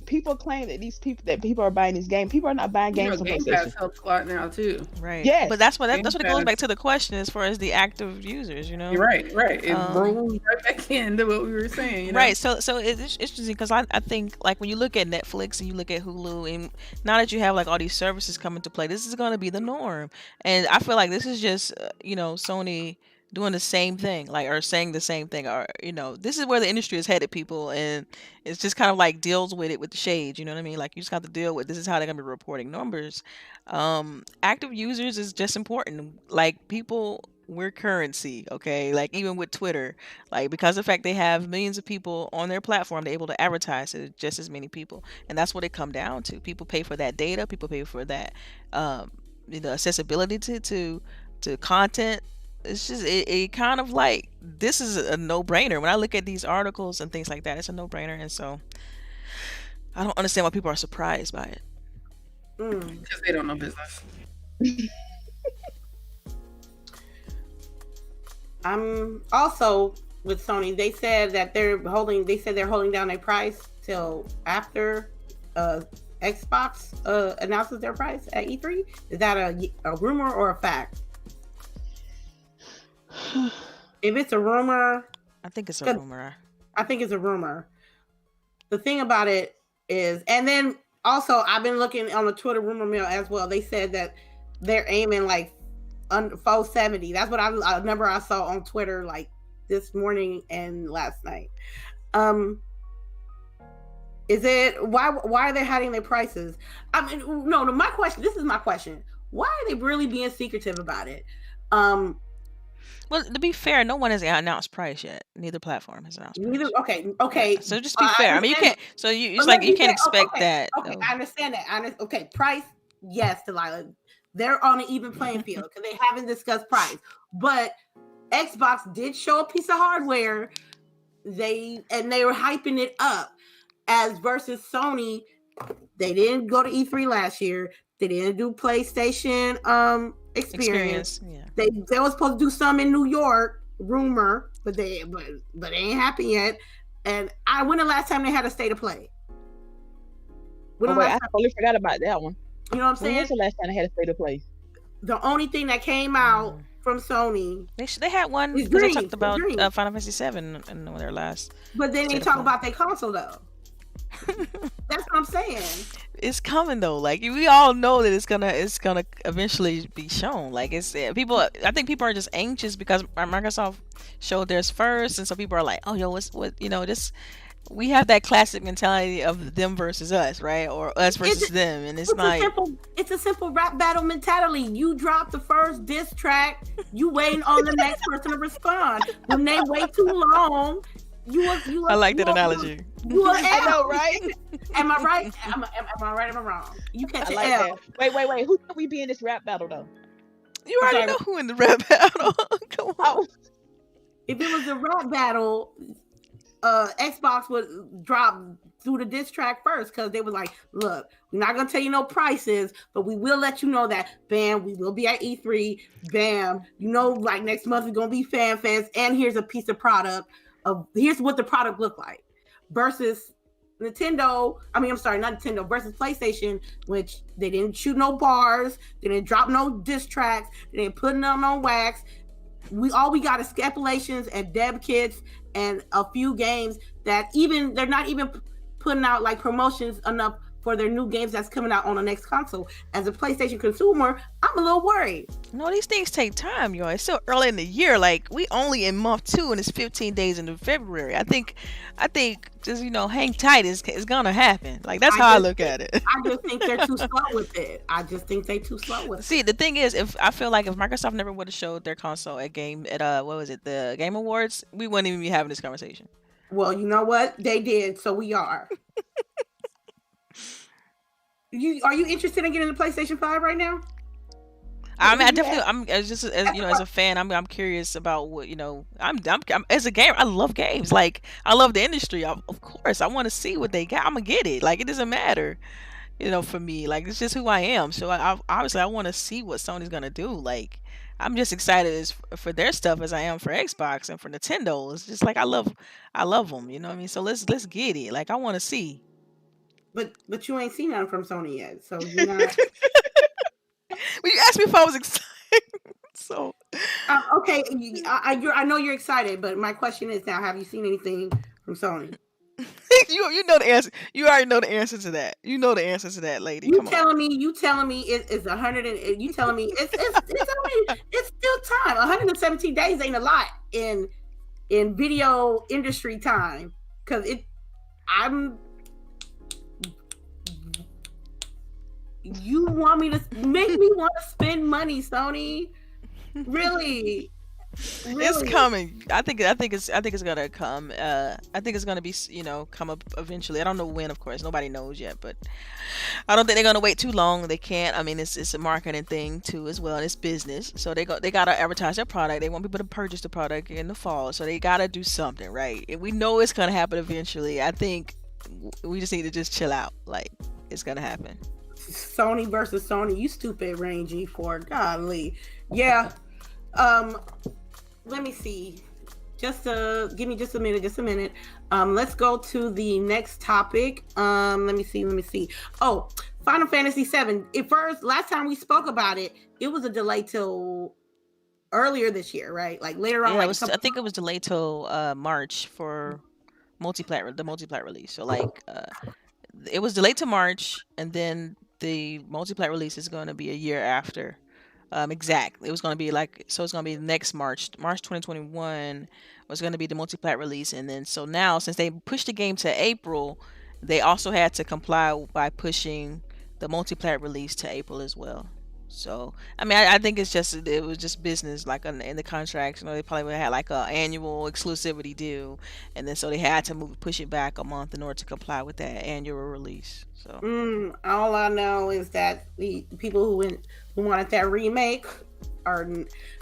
people claim that people are buying these games. People are not buying games on Game PlayStation. Pass helps a lot now too. Right. Yes. But that's what it goes back to the question as far as the active users. You're right. It rolls right back into what we were saying. Right. So it's interesting because I think, like, when you look at Netflix and you look at Hulu, and now that you have like all these services coming to play, this is going to be the norm. And I feel like this is just Sony doing the same thing, or saying the same thing, or this is where the industry is headed, people, and it's just kind of like deals with it with the shades. You know what I mean? Like, you just have to deal with this is how they're gonna be reporting numbers. Active users is just important. Like, people, we're currency, okay? Like, even with Twitter, like, because of the fact they have millions of people on their platform, they're able to advertise to just as many people, and that's what it come down to. People pay for that data. People pay for that, accessibility to content. It's just it kind of like, this is a no-brainer. When I look at these articles and things like that, it's a no-brainer, and so I don't understand why people are surprised by it. Because they don't know business. I'm also with Sony. They said that they're holding down their price till after Xbox announces their price at E3. Is that a rumor or a fact? If it's a rumor, I think it's a rumor. I think it's a rumor. The thing about it is, and then also I've been looking on the Twitter rumor mill as well. They said that they're aiming like 470. That's what a number I saw on Twitter like this morning and last night. Is it why are they hiding their prices? I mean, no. My question. This is my question. Why are they really being secretive about it? Well, to be fair, no one has announced price yet. Neither platform has announced price. Okay. Yeah, so just be fair. I mean, you can't. So it's like you can't expect that. Okay, I understand that. Okay, price. Yes, Delilah. They're on an even playing field because they haven't discussed price. But Xbox did show a piece of hardware. They were hyping it up as versus Sony. They didn't go to E3 last year. They didn't do PlayStation experience. Yeah. They were supposed to do some in New York, rumor, but they ain't happened yet. And when the last time they had a state of play? I totally forgot about that one. You know what I'm saying? When was the last time they had a state of play? The only thing that came out from Sony, they had one because they talked about Final Fantasy VII in their last. But then they talk about their console though. That's what I'm saying. It's coming though. Like we all know that it's gonna eventually be shown. Like it's people. I think people are just anxious because Microsoft showed theirs first, and so people are like, "Oh, yo, what? This." We have that classic mentality of them versus us, right? Or us versus them, and it's like it's a simple rap battle mentality. You drop the first diss track, you waiting on the next person to respond. When they wait too long, I like that analogy. I know, right? Am I right? Am I right? Am I wrong? You catch an L. That. Wait. Who can we be in this rap battle though? You already know who in the rap battle. Come on. Oh. If it was a rap battle, Xbox would drop through the diss track first because they was like, look, we're not gonna tell you no prices, but we will let you know that bam, we will be at E3, bam, like next month we're gonna be Fan Fest, and here's a piece of product of here's what the product looked like versus Nintendo. I mean, I'm sorry, not Nintendo, versus PlayStation, which they didn't shoot no bars, they didn't drop no diss tracks, they didn't put none on wax. We got is scapulations and dev kits and a few games that they're not even putting out like promotions enough for their new games that's coming out on the next console. As a PlayStation consumer, I'm a little worried. No, these things take time, yo. It's still early in the year. Like we only in month 2 and it's 15 days into February. I think just hang tight is gonna happen. Like that's how I look at it. I just think they're too slow with it. See, the thing is, if Microsoft never would have showed their console at the Game Awards, we wouldn't even be having this conversation. Well, you know what? They did, so we are. Are you interested in getting the PlayStation 5 right now? I mean, I definitely. I'm just as a fan. I'm curious about what I'm as a gamer. I love games. Like I love the industry. Of course, I want to see what they got. I'm gonna get it. Like it doesn't matter, for me. Like it's just who I am. So obviously I want to see what Sony's gonna do. Like I'm just excited for their stuff as I am for Xbox and for Nintendo. It's just like I love them. You know what I mean? So let's get it. Like I want to see. But you ain't seen nothing from Sony yet, so you're not. Well, you asked me if I was excited, so. Okay, I know you're excited, but my question is now: have you seen anything from Sony? you know the answer. You already know the answer to that. You know the answer to that, lady. You telling me it's 100 and you telling me it's still time. 117 days ain't a lot in video industry time because you want me to make me want to spend money, Sony? Really? It's coming. I think it's gonna come. I think it's gonna be come up eventually. I don't know when, of course. Nobody knows yet, but I don't think they're gonna wait too long. They can't. I mean, it's a marketing thing too as well, and it's business. So they gotta advertise their product. They want people to purchase the product in the fall. So they gotta do something, right? And we know it's gonna happen eventually. I think we just need to just chill out. Like it's gonna happen. Sony versus Sony. You stupid rangy for godly. Yeah. Let me see. Give me just a minute. Let's go to the next topic. Let me see. Oh, Final Fantasy VII. Last time we spoke about it, it was a delay till earlier this year, right? Like later on. Yeah, I think it was delayed till March for the multi-plat release. So it was delayed to March, and then the multi-plat release is going to be a year after. Exactly. It was going to be it's going to be next March 2021 was going to be the multi-plat release, and then so now since they pushed the game to April, they also had to comply by pushing the multiplayer release to April as well. So I mean, I think it was just business, like in the contracts. You know, they probably had like a annual exclusivity deal, and then so they had to push it back a month in order to comply with that annual release. So All I know is that the people who wanted that remake are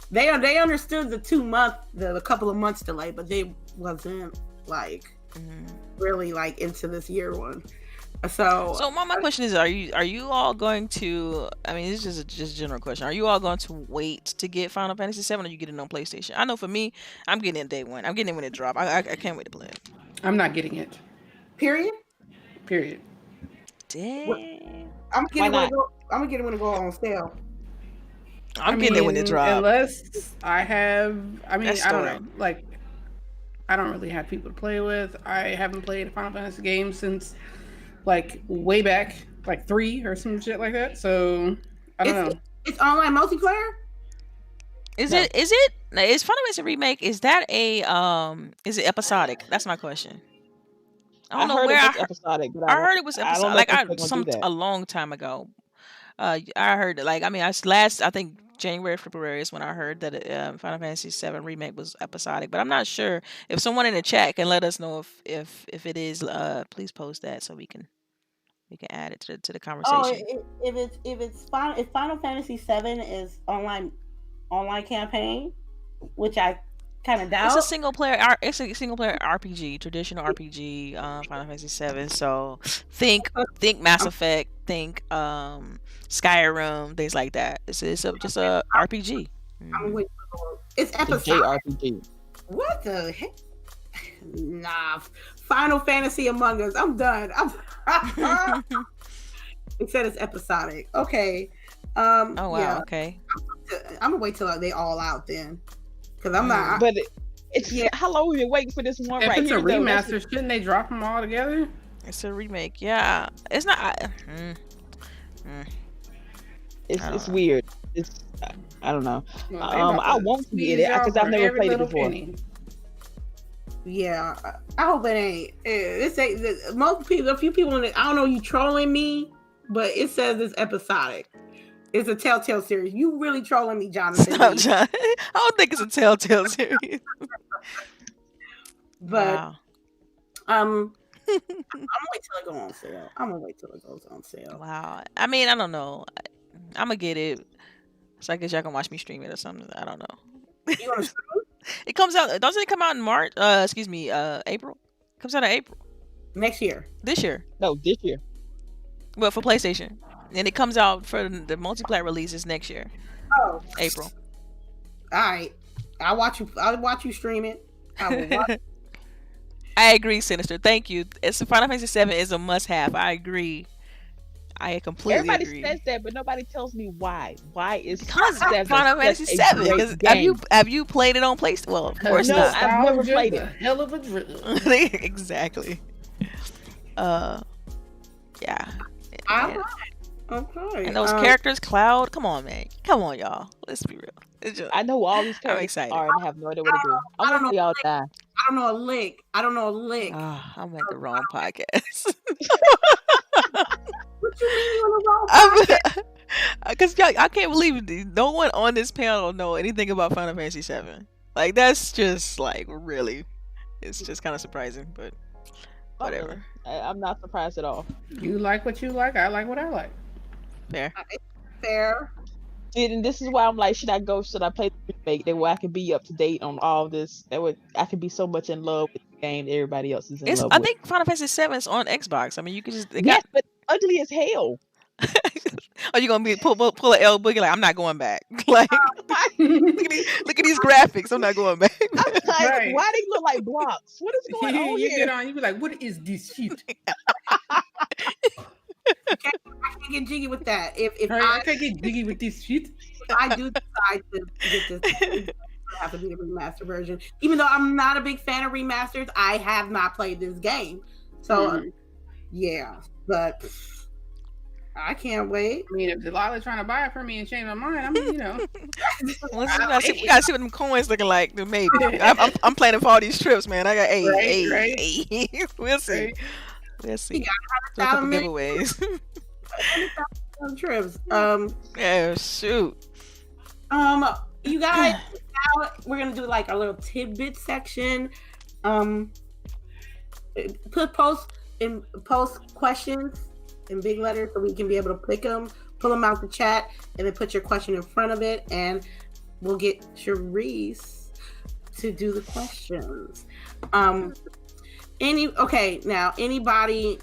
they understood the 2 month, the couple of months delay, but they wasn't like really like into this year one. So my question is, are you all going to? I mean, it's just a general question. Are you all going to wait to get Final Fantasy VII, or you get it on PlayStation? I know for me, I'm getting it day one. I'm getting it when it drop. I can't wait to play it. I'm not getting it. period. Dang. I'm gonna get it when it go on sale. I'm getting it when it drops. Unless I have, I mean, That's I don't story. know. Like, I don't really have people to play with. I haven't played a Final Fantasy game since, like, way back, like 3 or some shit like that. So, I don't know. It's online multiplayer? Is it? Is Final Fantasy Remake? Is that is it episodic? That's my question. I don't know heard where it was episodic, but I heard it was I don't episodic. know Like if they're gonna do that. a long time ago. I heard, like, I mean, I think January, February is when I heard that Final Fantasy VII Remake was episodic. But I'm not sure. If someone in the chat can let us know if it is, please post that so we can add it to the conversation. If Final Fantasy VII is online campaign, which I kind of doubt. It's a single player RPG, traditional RPG, Final Fantasy VII. So think Mass Effect, think Skyrim, things like that. It's just a RPG. I'm waiting for it's It's episodic. JRPG. What the heck? Nah, Final Fantasy Among Us. I'm done. It said it's episodic. Okay. Oh wow. Yeah. Okay. I'm gonna wait till they all out then, because I'm not. But how long have you been waiting for this one? If right it's a here, though? remaster, shouldn't they drop them all together? It's a remake. Yeah. It's not. It's weird. I don't know. Well, I want to get it because I've never played it before. Yeah, I hope it ain't. Most people, a few people in it. I don't know, you trolling me, but it says it's episodic. It's a Telltale series. You really trolling me, Jonathan? Stop, John. I don't think it's a Telltale series. But Wow. I'm gonna wait till it goes on sale. I'm gonna wait till it goes on sale. Wow. I mean, I don't know. I'm gonna get it. So I guess y'all can watch me stream it or something. I don't know. You wanna stream It comes out. Doesn't it come out in March? Excuse me. April. It comes out in April next year? this year. No, this year. Well, for PlayStation, and it comes out for the multiplayer releases next year, Oh, April. all right. I'll watch you stream it. I will watch. I agree, Sinister. Thank you. It's Final Fantasy VII is a must-have. I agree. I completely Everybody agree. says that, but nobody tells me why. Why is Because Seven Final Fantasy such a VII. great Because game? have you played it on PlayStation? Well, of course No, not. I've never played The it. hell of a drug. Exactly. Yeah. All And, right. Okay. and those characters, Cloud. Come on, man. Come on, y'all. Let's be real. It's just, I know all these characters excited. are and have no idea what to do. I want to see y'all die. I don't know a lick. I'm at the wrong podcast. What you mean you on the wrong podcast? Because I can't believe no one on this panel know anything about Final Fantasy VII. Like, that's just like really, it's just kind of surprising, but whatever. I'm not surprised at all. You like what you like. I like what I like. Fair. Fair. And this is why I'm like, should I play the remake? That way I can be up to date on all this. I could be so much in love with the game that everybody else is in love I with. think Final Fantasy VII is on Xbox. I mean, you can just Yes, but ugly as hell. Are you gonna be pull an LBOOGIE like I'm not going back? Like look at these graphics. I'm not going back. I'm like, Right. why they look like blocks? What is going on You here? get on, you be like, what is this shit? I can't get jiggy with that. If I can't get jiggy with this shit. I do decide to get this, it have to be the remaster version. Even though I'm not a big fan of remasters, I have not played this game. So yeah, but I can't wait. I mean, if Delilah's trying to buy it for me and change my mind, I mean, you know. We gotta see what them coins looking like. Maybe I'm planning for all these trips, man. I got Right. We'll see. Right. Let's He see. got Do a couple 100,000 giveaways. trips. Yeah, shoot. You guys, now we're gonna do like a little tidbit section. Um, post questions in big letters so we can be able to pick them, pull them out the chat, and then put your question in front of it, and we'll get CHAREECE to do the questions. Now anybody?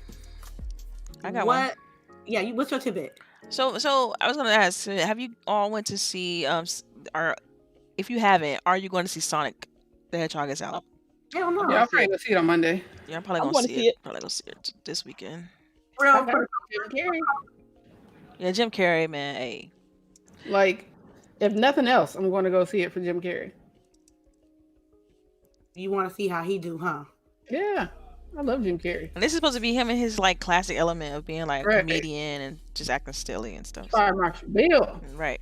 I got one. Yeah, what's your tidbit? So I was gonna ask, have you all went to see or if you haven't, are you going to see Sonic the Hedgehog is out? Hell no. Yeah, I'll probably go see it on Monday. Yeah, I'm probably I'm gonna gonna see see it. it. Probably gonna see it this weekend. Real Okay. quick. Jim Carrey. Yeah, Jim Carrey, man. Hey, Like, if nothing else, I'm going to go see it for Jim Carrey. You want to see how he do, huh? Yeah, I love Jim Carrey. and this is supposed to be him in his like classic element of being like a Right. comedian and just acting silly and stuff. Fire Marshal Bill. Right.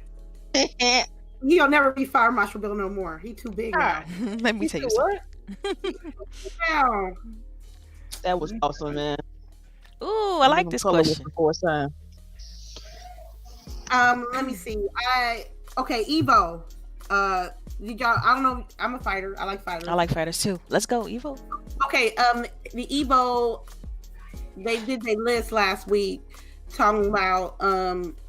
He'll never be Fire Marshal Bill no more. He too big now. Ah, Let me tell you what? something. Now, That was awesome, man. Ooh, I like this question. let me see. Evo. Did y'all? I don't know. I'm a fighter. I like fighters. I like fighters too. Let's go, Evo. Okay. The Evo. They did their list last week, talking about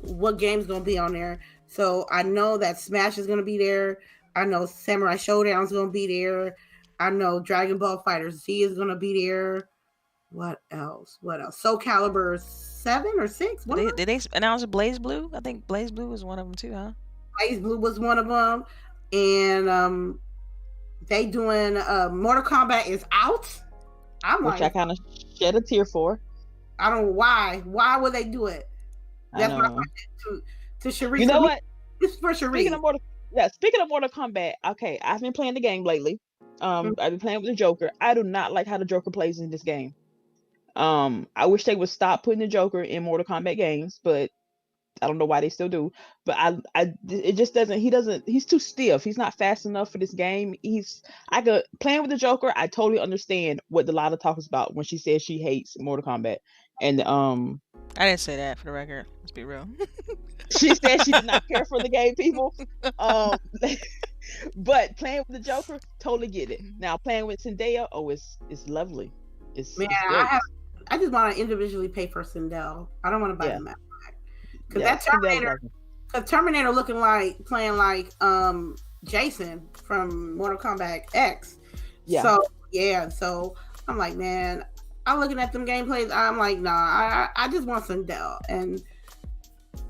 what game's gonna be on there. So I know that Smash is gonna be there. I know Samurai Showdown's gonna be there. I know Dragon Ball FighterZ is gonna be there. What else? Soul Calibur 7 or 6? Did they announce Blaze Blue? I think Blaze Blue was one of them too, huh? Blaze Blue was one of them, and they doing Mortal Kombat is out. Which I kind of shed a tear for. I don't know why. Why would they do it? That's my know. question to CHAREECE. You know what? This is for CHAREECE. Speaking of Mortal Kombat, okay, I've been playing the game lately. I've been playing with the Joker. I do not like how the Joker plays in this game. I wish they would stop putting the Joker in Mortal Kombat games, but I don't know why they still do. But it just doesn't. He's too stiff. He's not fast enough for this game. Playing with the Joker. I totally understand what DELILAH talks about when she says she hates Mortal Kombat, and I didn't say that for the record. Let's be real. she said she did not care for the game, people. But playing with the Joker, totally get it. Now playing with Zendaya, it's lovely. It's great. I just want to individually pay for Sindel. I don't want to buy the map pack because that Terminator looking like playing like Jason from Mortal Kombat X. Yeah. So I'm like, man, I'm looking at them gameplays. I'm like, nah, I just want Sindel.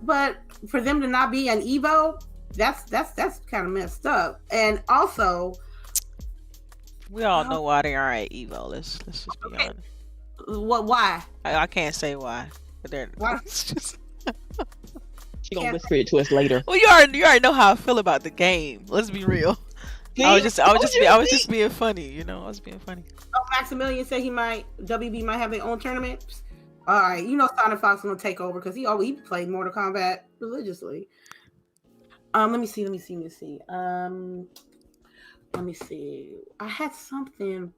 But for them to not be an Evo, that's kind of messed up. And also, we all know why they are at Evo. Let's just be honest. What? Why? I can't say why, but they're why? Just... She gonna whisper it to us later. Well, you already know how I feel about the game. Let's be real. I was just being funny, you know. I was being funny. Oh, Maximilian said WB might have their own tournaments. All right, you know Sonic Fox is gonna take over because he played Mortal Kombat religiously. Let me see. I had something.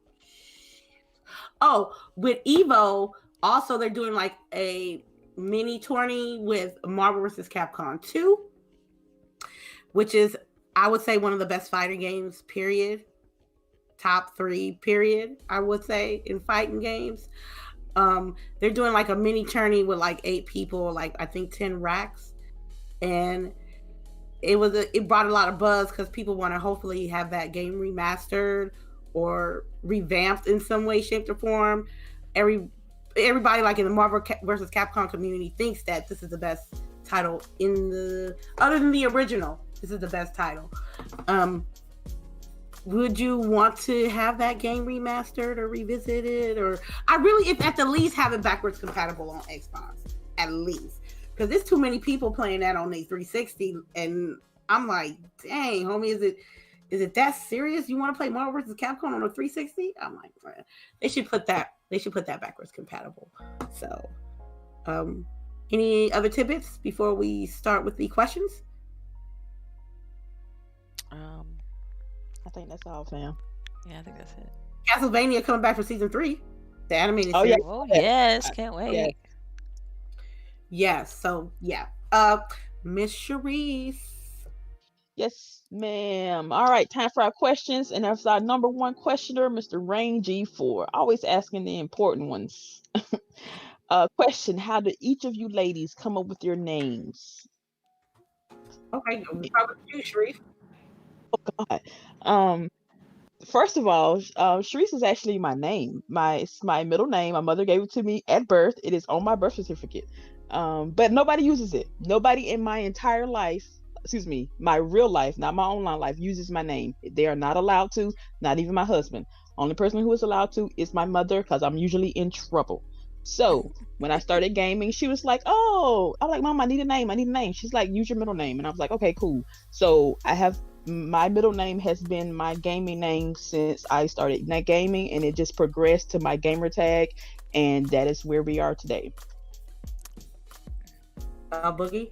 Oh, with Evo, also they're doing like a mini tourney with Marvel vs. Capcom 2, which is, I would say, one of the best fighter games, period. Top 3, period, I would say, in fighting games. They're doing like a mini tourney with like 8 people, like I think 10 racks. And it brought a lot of buzz because people want to hopefully have that game remastered or revamped in some way, shape, or form. Everybody like in the Marvel versus Capcom community thinks that this is the best title other than the original. This is the best title. Would you want to have that game remastered or revisited? Or if at the least have it backwards compatible on Xbox, at least. Because there's too many people playing that on the 360, and I'm like, dang, homie, is it that serious? You want to play Marvel vs. Capcom on a 360? I'm like, man, they should put that backwards compatible. So, any other tidbits before we start with the questions? I think that's all, fam. Yeah, I think that's it. Castlevania coming back for season 3. The animated Oh yeah, series. Oh yeah, yes, can't yeah. wait. Yes. So yeah. Miss Charisse. Yes, ma'am. All right, time for our questions, and that's our number one questioner, Mr. Rain G4. Always asking the important ones. Question: how did each of you ladies come up with your names? Okay, we probably you, Charisse. God. Um, First of all, Sharice is actually my name. It's my middle name. My mother gave it to me at birth. It is on my birth certificate. But nobody uses it. Nobody in my entire life, excuse me, my real life, not my online life, uses my name. They are not allowed to, not even my husband. Only person who is allowed to is my mother because I'm usually in trouble. So when I started gaming, she was like, "Oh," I'm like, "Mom, I need a name. I need a name." She's like, "Use your middle name," and I was like, "Okay, cool." So I have my middle name has been my gaming name since I started net gaming, and it just progressed to my gamer tag, and that is where we are today. Boogie.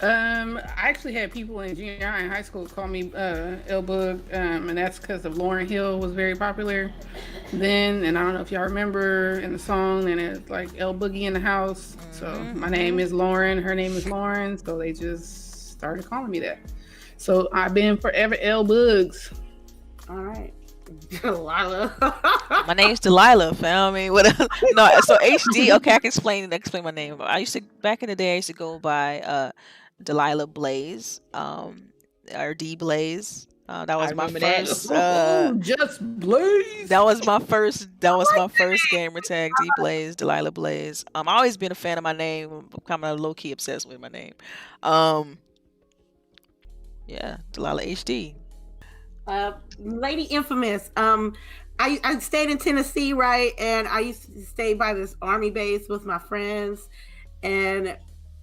I actually had people in junior high and high school call me LBOOGIE, and that's because of Lauryn Hill was very popular then. And I don't know if y'all remember in the song, and it's like L Boogie in the house. So my name is Lauren, her name is Lauren, so they just started calling me that. So I've been forever LBOOGS. All right. Delilah. My name's Delilah, fam. I mean, what? No, so HD. Okay, I can explain my name. I used to back in the day. I used to go by Delilah Blaze, or D Blaze. That was my remember that. first. Just Blaze. That was my first. That was my first gamer tag. D Blaze, Delilah Blaze. I've always been a fan of my name. I'm kind of low key obsessed with my name. Yeah, Delilah HD. Lady Infamous. I stayed in Tennessee, right? And I used to stay by this army base with my friends. And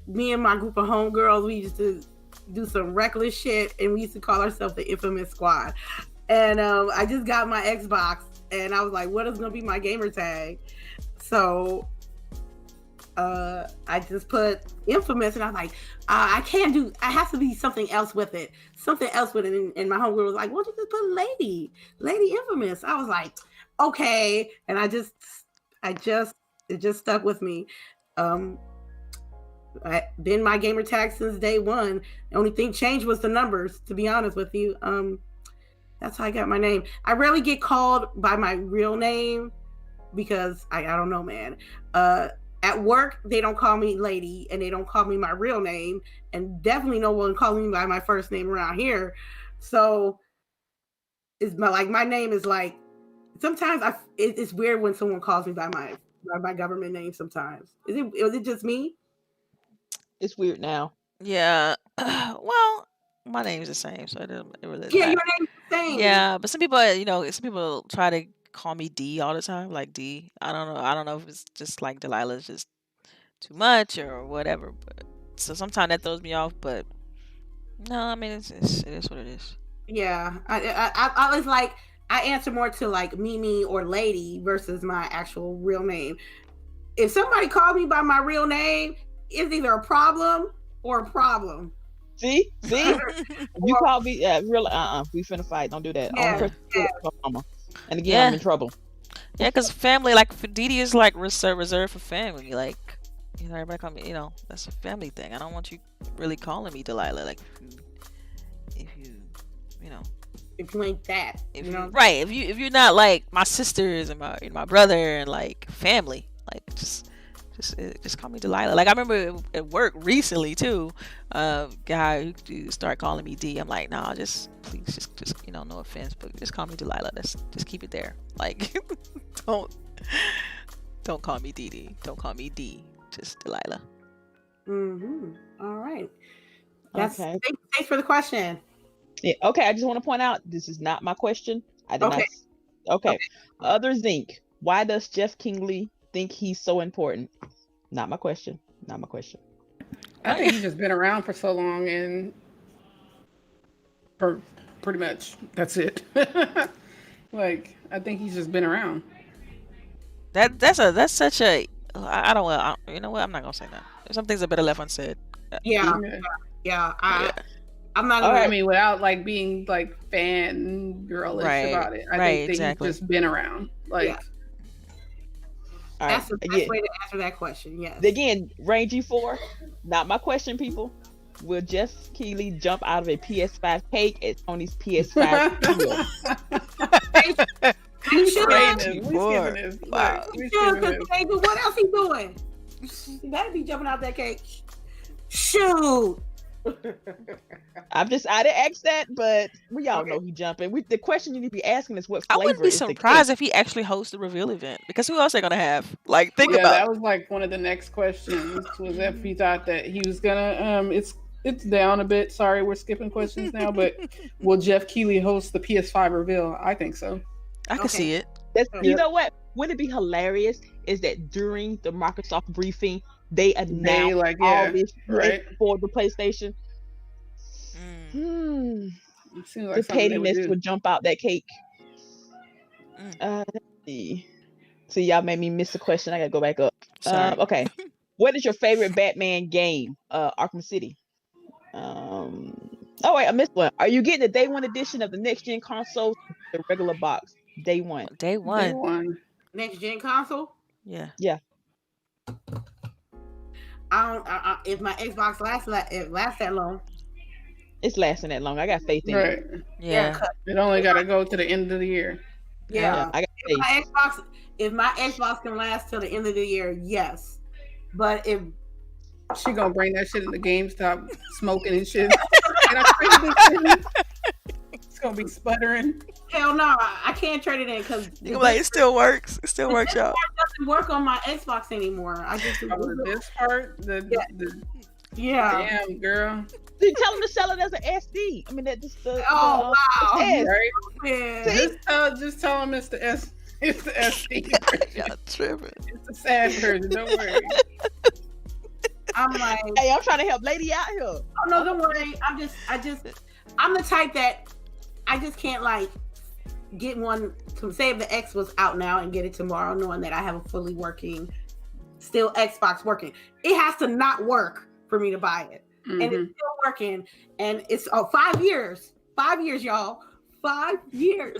me and my group of homegirls, we used to do some reckless shit. And we used to call ourselves the Infamous Squad. And I just got my Xbox. And I was like, what is going to be my gamer tag? So I just put Infamous, and I'm like, I have to be something else with it. And my homegirl was like, well, you just put Lady Infamous. I was like, okay. And it just stuck with me. I've been my gamer tag since day one. The only thing changed was the numbers, to be honest with you. That's how I got my name. I rarely get called by my real name because I don't know, man. At work, they don't call me Lady, and they don't call me my real name, and definitely no one calls me by my first name around here. So it's my name is like, sometimes it's weird when someone calls me by my government name. Sometimes is it just me? It's weird now. Yeah. Well, my name's the same, so it really doesn't Yeah, your matter. name's the same. Yeah, but some people, some people try to call me D all the time, like D. I don't know. I don't know if it's just like Delilah's just too much or whatever. But so sometimes that throws me off. But no, I mean it is what it is. Yeah, I was like, I answer more to like Mimi or Lady versus my actual real name. If somebody called me by my real name, it's either a problem or a problem. See, you call me real. We finna fight. Don't do that. Yeah, Mama. And again, I'm in trouble. Yeah, because family, like for Didi, is like reserved for family. Like, everybody call me. That's a family thing. I don't want you really calling me Delilah. Like, if you if you ain't that, right? If you're not like my sisters and my brother and like family, like just call me Delilah. Like I remember at work recently too, guy who started calling me D. I'm like, nah, please just no offense, but just call me Delilah. Just keep it there. Like don't call me Dee. Don't call me D. Just Delilah. All right. That's okay. Thanks for the question. Yeah, okay, I just want to point out this is not my question. I did not. Okay. Other Zinc. Why does Jeff Kingley think he's so important? Not my question. I think he's just been around for so long, and pretty much that's it. Like I think he's just been around. That's such a. I don't. You know what? I'm not gonna say that. Some things are better left unsaid. Yeah. I'm not. I mean, without like being like fan girlish about it, I think that he's just been around. Like, All right. That's the best Again, way to answer that question. Yes. again, Range G4. Not my question, people. Will Jeff Keighley jump out of a PS5 cake at Sony's PS5 deal? He should. Rangy We boy. skipping this. Wow. Look, we Should, skipping because this. what else he doing? He better be jumping out that cake. Shoot. I didn't ask that, but we all know he jumping. The question you need to be asking is what I flavor wouldn't be is the surprised cake? if he actually hosts the reveal event, because who else they gonna have? Like, think Yeah, about that it. was like one of the next questions. Was if he thought that he was gonna it's down a bit. Sorry, we're skipping questions now, but will Jeff Keighley host the PS5 reveal? I think so. I can Okay. see it. You Yep. know what? Wouldn't it be hilarious? Is that during the Microsoft briefing they announced like, all yeah, this right. for the PlayStation? Mm. It seems like The something they would pettiness do. would jump out that cake. Mm. Let's see. See, y'all made me miss the question. I gotta go back up. Sorry. Okay. What is your favorite Batman game? Arkham City. Oh wait, I missed one. Are you getting the day one edition of the next gen console? The regular box. Day one. Day Day one. one. Next gen console. Yeah. If my Xbox lasts that long. It's lasting that long. I got faith in it. Right. Yeah. It only got to go to the end of the year. Yeah. I got faith. If my Xbox can last till the end of the year, yes. But if She gonna bring that shit into GameStop, smoking and shit. And I trade this thing. It's gonna be sputtering. hell no, I can't trade it in because You gonna be like, it still works. It still works, y'all. doesn't work on my Xbox anymore. I just Oh, this part, yeah. damn girl, You tell them to sell it as an SD. I mean, that just the. Oh wow. S. right? Yeah. Just tell them it's the S. It's the SD. Y'all tripping. It's the sad version. Don't worry. I'm like, Hey, I'm trying to help lady out here. oh no, don't worry. I'm the type that I just can't like get one to say if the X was out now and get it tomorrow, knowing that I have a fully working, still Xbox working. It has to not work for me to buy it, and it's still working. And it's 5 years, 5 years, y'all, 5 years.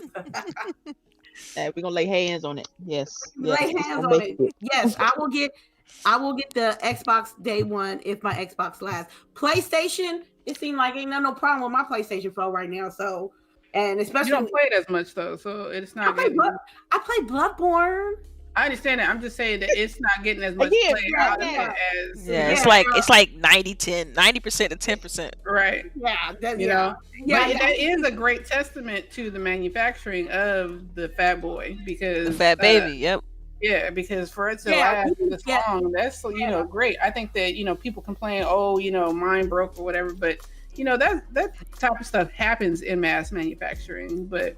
Hey, we're gonna lay hands on it. Yes. Lay hands on it. Yes, I will get the Xbox day one if my Xbox lasts. PlayStation, it seemed like ain't no problem with my PlayStation 4 right now. So, and especially You don't play it as much though, so it's not. I play Bloodborne. I understand that. I'm just saying that it's not getting as much Again, play right out now. as Yeah, Yeah. it's like 90-10, 90% to 10%. right. Yeah, that, You yeah. know, Yeah, but that is a great testament to the manufacturing of the Fat Boy because The fat baby. Yep. yeah, because for it to Yeah, last this yeah. long, that's great. I think that people complain, oh, mine broke or whatever, but that type of stuff happens in mass manufacturing. But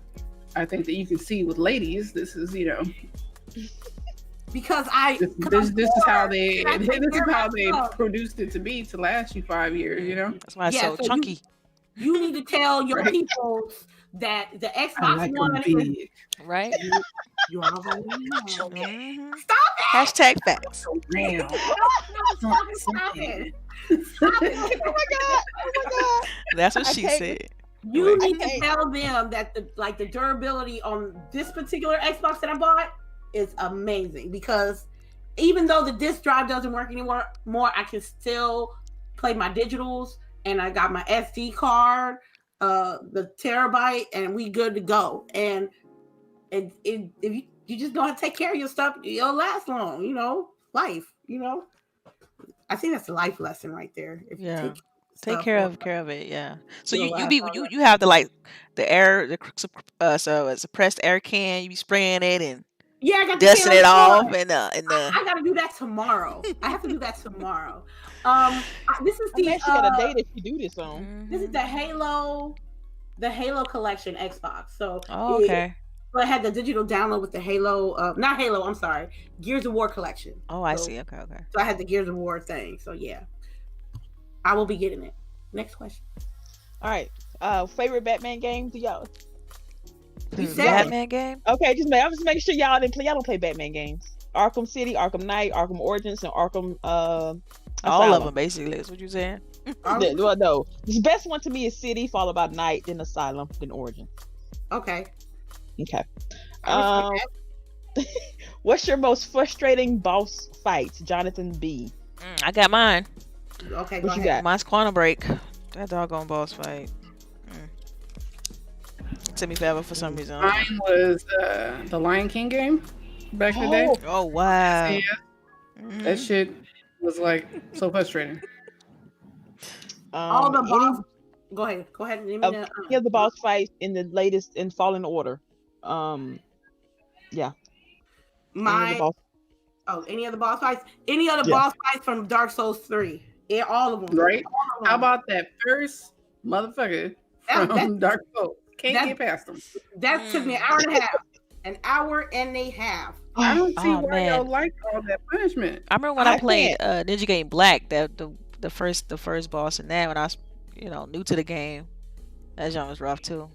I think that you can see with ladies, this is because this is how they produced it to be to last you 5 years. That's why it's Yeah, so so chunky. you need to tell your Right. people that the I Xbox like One them is big. Right? you already know. Mhm. Stop Hashtag facts. Damn. Stop it. Stop it. Stop it. Oh my god. That's what I she can't- said. You Wait. need to tell them that the durability on this particular Xbox that I bought is amazing because even though the disc drive doesn't work anymore, I can still play my digitals and I got my SD card, the terabyte, and we good to go. And if you just know how to take care of your stuff, it'll last long. Life. I think that's a life lesson right there. If you Yeah. Take stuff care or- of it, yeah. So It'll you last be longer. you have the air so a suppressed air can, you be spraying it and Yeah, I got the dusting can it on the off floor. and I gotta do that tomorrow. I have to do that tomorrow. This is I mean, she got a day that she do this on. this is the Halo collection Xbox. So Oh, okay. so I had the digital download with the Halo, not Halo. I'm sorry, Gears of War collection. Oh, I So- see. Okay. So I had the Gears of War thing. So yeah, I will be getting it. Next question. All right. Favorite Batman game? Do y'all? You said Batman game? Okay, I'm just making sure y'all didn't play. Y'all don't play Batman games. Arkham City, Arkham Knight, Arkham Origins, and Arkham. All Asylum. of them basically. Is what you saying? Well, no. The best one to me is City, followed by Knight, then Asylum, then Origin. Okay. Okay. I Um, respect What's your most frustrating boss fight, Jonathan B? I got mine. Okay, go What you ahead. got? Mine's Quantum Break. That doggone boss fight. It took me forever for some reason. I don't know. Mine was the Lion King game back in the day. Oh, Oh wow. Yeah, that Mhm. shit was like so frustrating. All the any boss. Go ahead. Go ahead. Give me of the, any of the boss fights in the latest in Fallen Order. Yeah, any of the my boss. any other boss fights? Any other Yeah. boss fights from Dark Souls 3? Yeah, all of them. Right? All of How them. about that first motherfucker That- from Dark Souls? Can't that- get past him. That took me an hour and a half. An hour and a half. I don't see Oh, why man. y'all like all that punishment. I remember when I I played Ninja Game Black, that the first boss in that when I was new to the game. That jump was rough too.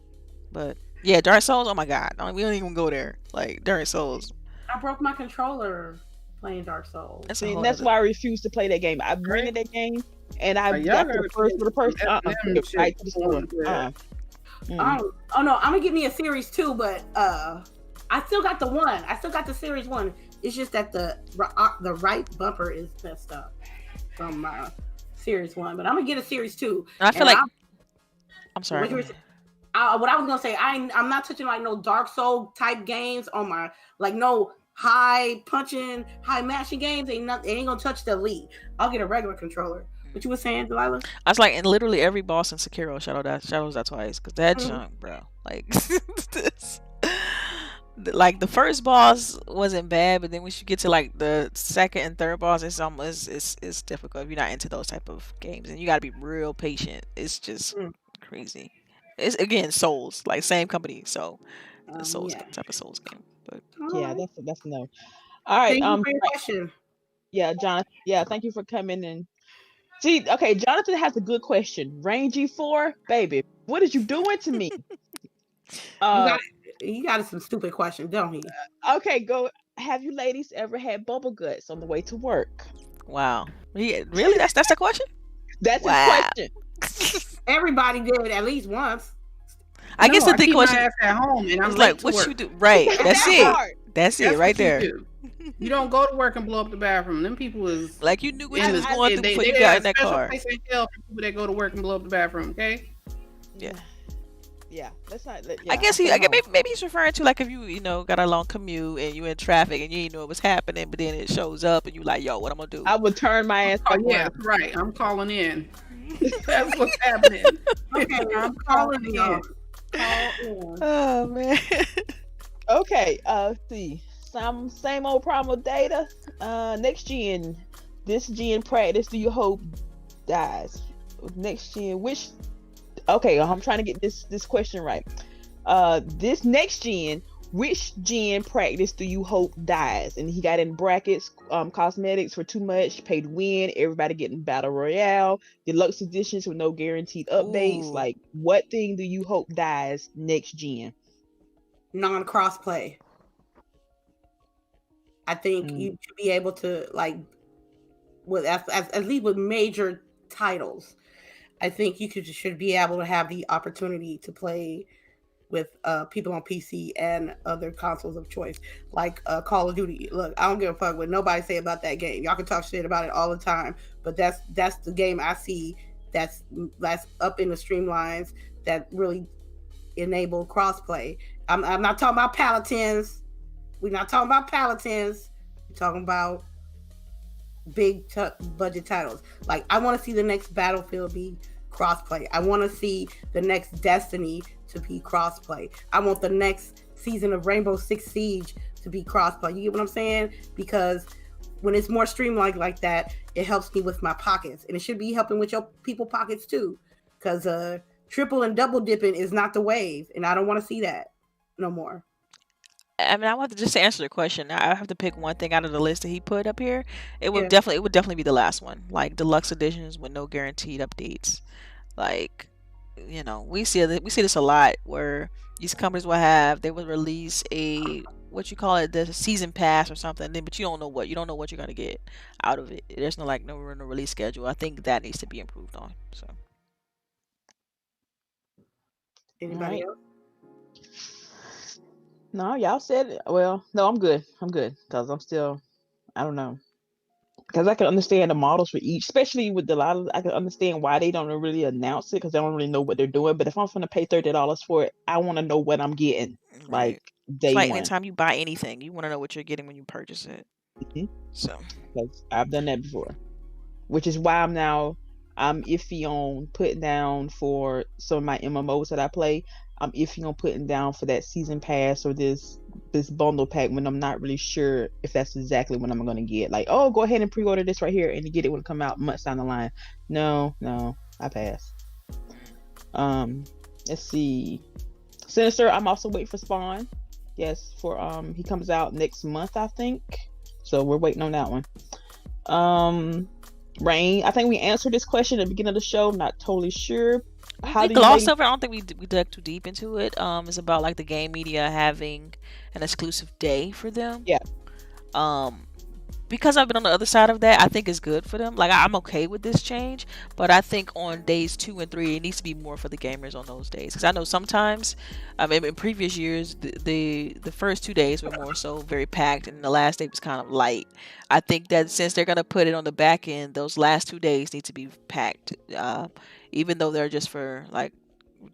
But yeah, Dark Souls, oh my god. We don't even go there. Like Dark Souls. I broke my controller playing Dark Souls. That's a See, whole that's nother- why I refuse to play that game. I rented that game, and I Like, y'all got to the gotta first for the person. Eminem Right shit to the store. on there. Oh no, I'm gonna give me a series 2, but I still got the one. I still got the series 1. It's just that the right bumper is messed up from series 1. But I'm gonna get a series 2. I feel And like I'll- I'm sorry. What go you were ahead. what I was gonna say, I'm not touching like no Dark Soul type games on my no high punching, high mashing games. It ain't gonna touch the Elite. I'll get a regular controller. What you were saying, Delilah? I was like, in literally every boss in Sekiro shadows that twice, because that Mhm. junk, bro. Like this, like the first boss wasn't bad, but then once you get to like the second and third boss, it's almost it's difficult if you're not into those type of games, and you got to be real patient. It's just Mm. crazy. It's again Souls, like same company, so the Souls Yeah. type of Souls game. But Yeah, Alright. that's no. All right. Thank you for your question. Yeah, Jonathan. Yeah, thank you for coming and see. Okay, Jonathan has a good question. Rangy 4, baby, what is you doing to me? He got some stupid questions, don't he? Okay, go. Have you ladies ever had bubble guts on the way to work? wow, really? That's the question. That's Wow. his question. Everybody did at least once. I guess the I big keep question my ass at home and I'm is late like, to what work. you do? Right. That's That it. part. That's That's it right what you there. do. You don't go to work and blow up the bathroom. Them people is Like you knew what I- you was I- going through they before you got got a in that special car. place in hell for people that go to work and blow up the bathroom. Okay. Yeah. Yeah, that's not. I guess maybe he's referring to like if you got a long commute and you in traffic and you didn't know what was happening, but then it shows up and you like, yo, what I'm gonna do? I would turn my ass Oh back yeah, around. right. I'm calling in. That's what's happening. Okay, I'm calling in. Call in. Oh man. Okay, see, same old problem with data. Next gen, this gen practice do you hope dies? Next gen, which? Okay, I'm trying to get this question right. This next gen, which gen practice do you hope dies? And he got in brackets, cosmetics for too much, pay to win, everybody getting battle royale, deluxe editions with no guaranteed updates. Ooh. Like, what thing do you hope dies next gen? Non-crossplay. I think Mm. you should be able to with at least with major titles. I think you should be able to have the opportunity to play with people on PC and other consoles of choice, like Call of Duty. Look, I don't give a fuck what nobody say about that game. Y'all can talk shit about it all the time, but that's the game I see that's up in the streamlines that really enable crossplay. I'm not talking about Paladins. We're not talking about Paladins. We're talking about big budget titles. Like, I want to see the next Battlefield be crossplay. I want to see the next Destiny to be crossplay. I want the next season of Rainbow Six Siege to be crossplay. You get what I'm saying? Because when it's more streamlined like that, it helps me with my pockets, and it should be helping with your people pockets too. Because triple and double dipping is not the wave, and I don't want to see that no more. I mean, I want to just to answer the question. I have to pick one thing out of the list that he put up here. It would Yeah. definitely be the last one, like deluxe editions with no guaranteed updates. Like, we see this a lot where these companies they will release a what you call it, the season pass or something, but you don't know what you're gonna get out of it. There's no release schedule. I think that needs to be improved on. So Anybody Right. else? No, y'all said it. Well, no, I'm good. I'm good because I'm still. I don't know. Because I can understand the models for each, especially with Delilah. I can understand why they don't really announce it because they don't really know what they're doing. But if I'm going to pay $30 for it, I want to know what I'm getting, like Right. It's day like one. anytime you buy anything, you want to know what you're getting when you purchase it. hmm So Because I've done that before, which is why I'm iffy on putting down for some of my MMOs that I play. I'm iffy on putting down for that season pass or this bundle pack when I'm not really sure if that's exactly what I'm gonna get. Like, oh, go ahead and pre-order this right here and you get it when it come out months down the line. No, I pass. Let's see. Sinister, I'm also waiting for Spawn. Yes, for he comes out next month, I think. So we're waiting on that one. Rain, I think we answered this question at the beginning of the show. Not totally sure. How we do you glossed ladies? over. I don't think we dug too deep into it. It's about like the game media having an exclusive day for them. Yeah. Because I've been on the other side of that, I think it's good for them. Like I'm okay with this change, but I think on days 2 and 3, it needs to be more for the gamers on those days. Because I know sometimes, in previous years, the first 2 days were more so very packed, and the last day was kind of light. I think that since they're gonna put it on the back end, those last 2 days need to be packed, even though they're just for like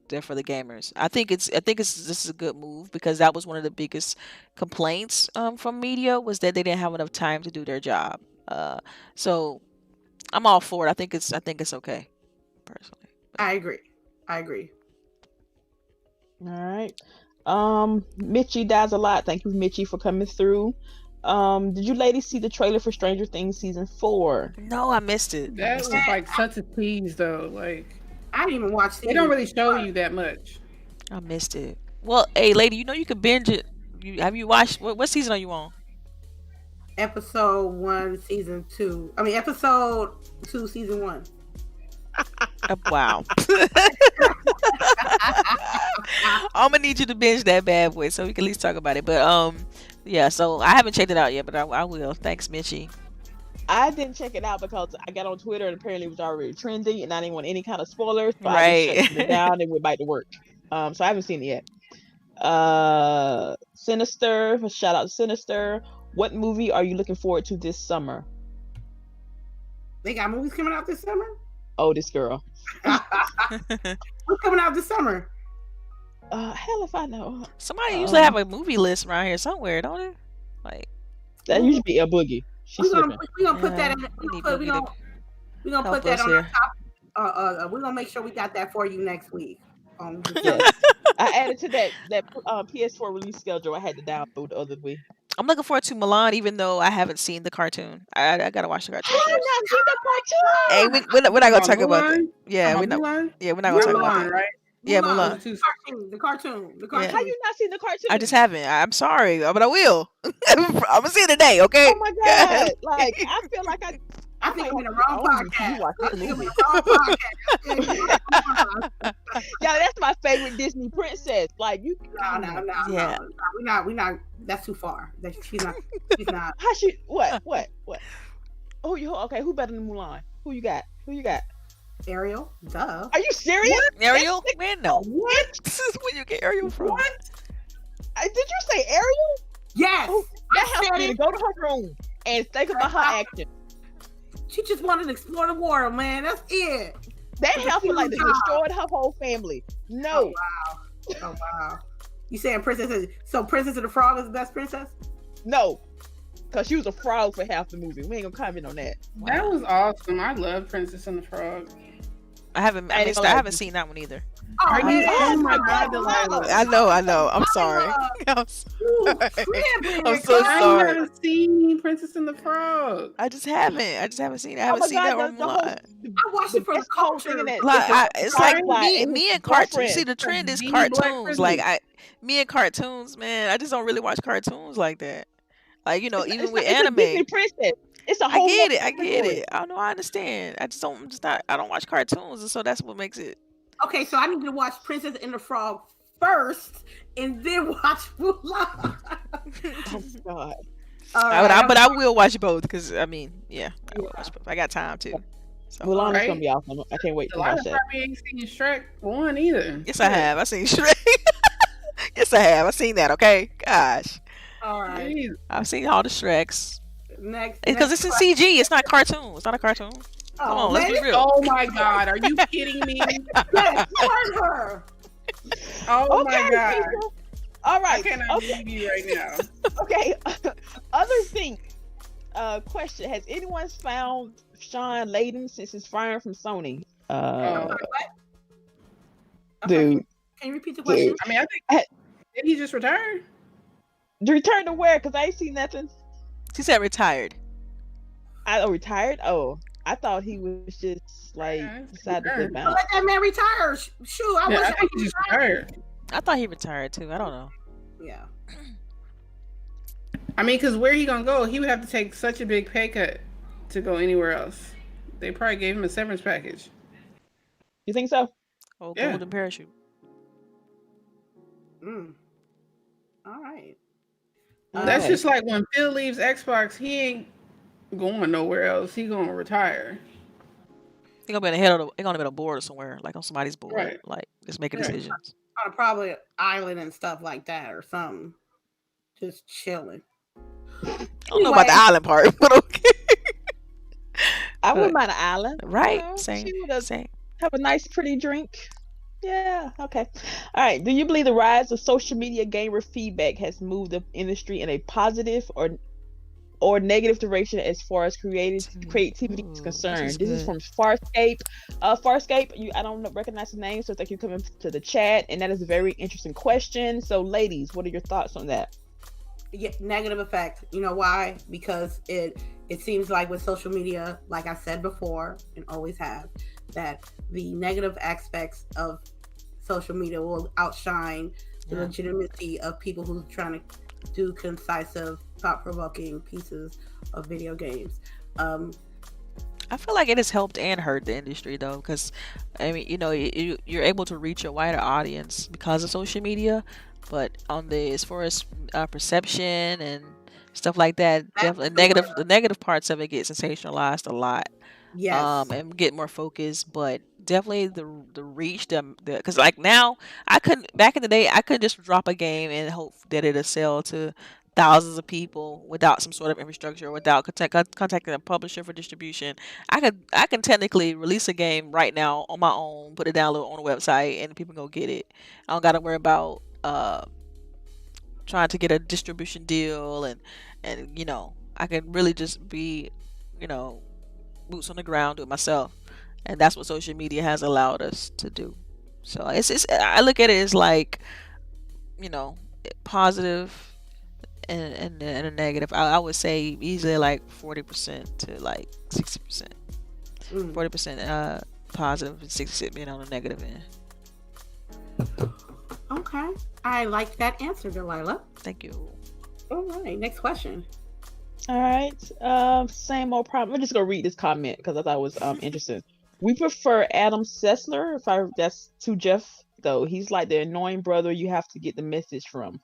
they're for the gamers. This is a good move because that was one of the biggest complaints from media was that they didn't have enough time to do their job. So I'm all for it. I think it's okay, personally. I agree. I agree. All right. Mitchie dies a lot. Thank you, Mitchie, for coming through. Did you ladies see the trailer for Stranger Things season 4? No, I missed it. That was like such a tease, though. Like I didn't even watch. they don't really show you that much. I missed it. Well, hey, lady, you can binge it. Have you watched? What season are you on? Episode 1, season 2. I mean, episode 2, season 1. Wow. I'm gonna need you to binge that bad boy so we can at least talk about it. But yeah. So I haven't checked it out yet, but I will. Thanks, Mitchie. I didn't check it out because I got on Twitter and apparently it was already trending and I didn't want any kind of spoilers. So I just shut it down and went back to work. So I haven't seen it yet. Sinister, shout out to Sinister. What movie are you looking forward to this summer? They got movies coming out this summer? Oh, this girl. What's coming out this summer? Hell if I know. Somebody usually have a movie list around here somewhere, don't it? Like that usually be LBOOGIE. We're gonna put that in. We're gonna put that on our top. We're gonna make sure we got that for you next week. Yes. I added to that PS4 release schedule. I had to download the other week. I'm looking forward to Milan, even though I haven't seen the cartoon. I gotta watch the cartoon. I have not seen the cartoon. Hey, we're not gonna talk about that. Mulan? Yeah, we're not. Mulan? Yeah, we're not gonna talk about Mulan, that. right? Yeah, Mulan. Mulan. The cartoon. Yeah. How you not seen the cartoon? I just haven't. I'm sorry, but I will. I'm gonna see it today. Okay. Oh my god! Like I feel like I think I'm in the wrong podcast. Yeah, that's my favorite Disney princess. Like you. No. Yeah. We're not. That's too far. She's not. How she? What? Oh, okay. Who better than Mulan? Who you got? Ariel. Duh. Are you serious? Ariel? Man, no. What? This is where you get Ariel from. What? Did you say Ariel? Yes. Oh, that helps me to go to her room and think about her action. She just wanted to explore the world, man. That's it. That helped her like to destroy her whole family. No. Oh wow. You saying Princess? So Princess of the Frog is the best princess? No. Because she was a frog for half the movie. We ain't gonna comment on that. That was awesome. I love Princess and the Frog. I haven't seen that one either. Oh my god, Delilah. I know. I'm sorry. I'm so I sorry. haven't seen Princess and the Frog. I just haven't seen it. I haven't seen that one. I watched it for the culture. It's like me and cartoons. See, the trend is cartoons. Like me and cartoons, man. I just don't really watch cartoons like that. Like even with anime. Disney princess. It's a whole. I get it. I know. I understand. I don't watch cartoons, and so that's what makes it. Okay, so I need to watch Princess and the Frog first, and then watch Mulan. Oh God. But I will watch both because I will watch both. I got time too. So. Mulan is gonna be awesome. I can't wait to watch that. Probably ain't seen Shrek 1 either. Yes, I have. I seen Shrek. Yes, I have. I've seen that. Okay, gosh, All right. Jeez. I've seen all the Shreks because Next it's in question. CG. It's not cartoon. It's not a cartoon. Come Oh on, let's man, be real. Oh my God. Are you kidding me? yes, you heard her. Oh Okay, my God. people. All I right. cannot Okay. believe you right now. Okay. Other thing. Question: has anyone found Sean Layden since his firing from Sony? Oh. I'm sorry, Dude, can you repeat the question? I mean, I think, did he just retire? return to where? Because I ain't seen nothing. She said retired. Retired. Oh, I thought he was just like Yeah, decided to retired. flip Well, out. let that man retire. Shoot, I Yeah, wish I think he just retired. I thought he retired too. I don't know. Yeah. I mean, because where he gonna go? He would have to take such a big pay cut to go anywhere else. They probably gave him a severance package. You think so? Oh, Yeah. golden parachute. Mm. All right. That's Okay. just like when Phil leaves Xbox, he ain't going nowhere else. He gonna retire. He gonna be on the head of the. He gonna be on a board or somewhere, like on somebody's board, Right. like just making Right. decisions. On probably an island and stuff like that or something. Just chilling. I don't know about the island part, but okay. I wouldn't mind an island. Right? You know, Same. chill with Same. have a nice, pretty drink. Yeah. Okay. All right. Do you believe the rise of social media gamer feedback has moved the industry in a positive or negative direction as far as creativity is Ooh, concerned? this This is is from Farscape. Farscape, I don't recognize the name, so thank you for coming to the chat. And that is a very interesting question. So, ladies, what are your thoughts on that? Yeah, negative effect. You know why? Because it seems like with social media, like I said before and always have, that the negative aspects of social media will outshine the legitimacy of people who's trying to do concise, thought-provoking pieces of video games. I feel like it has helped and hurt the industry though, because I mean, you're able to reach a wider audience because of social media, but on the as far as perception and stuff like that, definitely negative. The negative parts of it get sensationalized a lot. Yes. And get more focused, but definitely the reach them because like now I couldn't back in the day I could just drop a game and hope that it'll sell to thousands of people without some sort of infrastructure, without contacting a publisher for distribution. I can technically release a game right now on my own, put it download on a website, and people go get it. I don't got to worry about trying to get a distribution deal, and I can really just be boots on the ground, do it myself, and that's what social media has allowed us to do. So it's I look at it as like positive and a negative. I would say easily like 40% to like 60%. 40% positive and 60% being on the negative end. Okay. I like that answer, Delilah. Thank you. All right. Next question. All right. Same old problem. I'm just gonna read this comment because I thought it was interesting. We prefer Adam Sessler. That's to Jeff though. He's like the annoying brother you have to get the message from.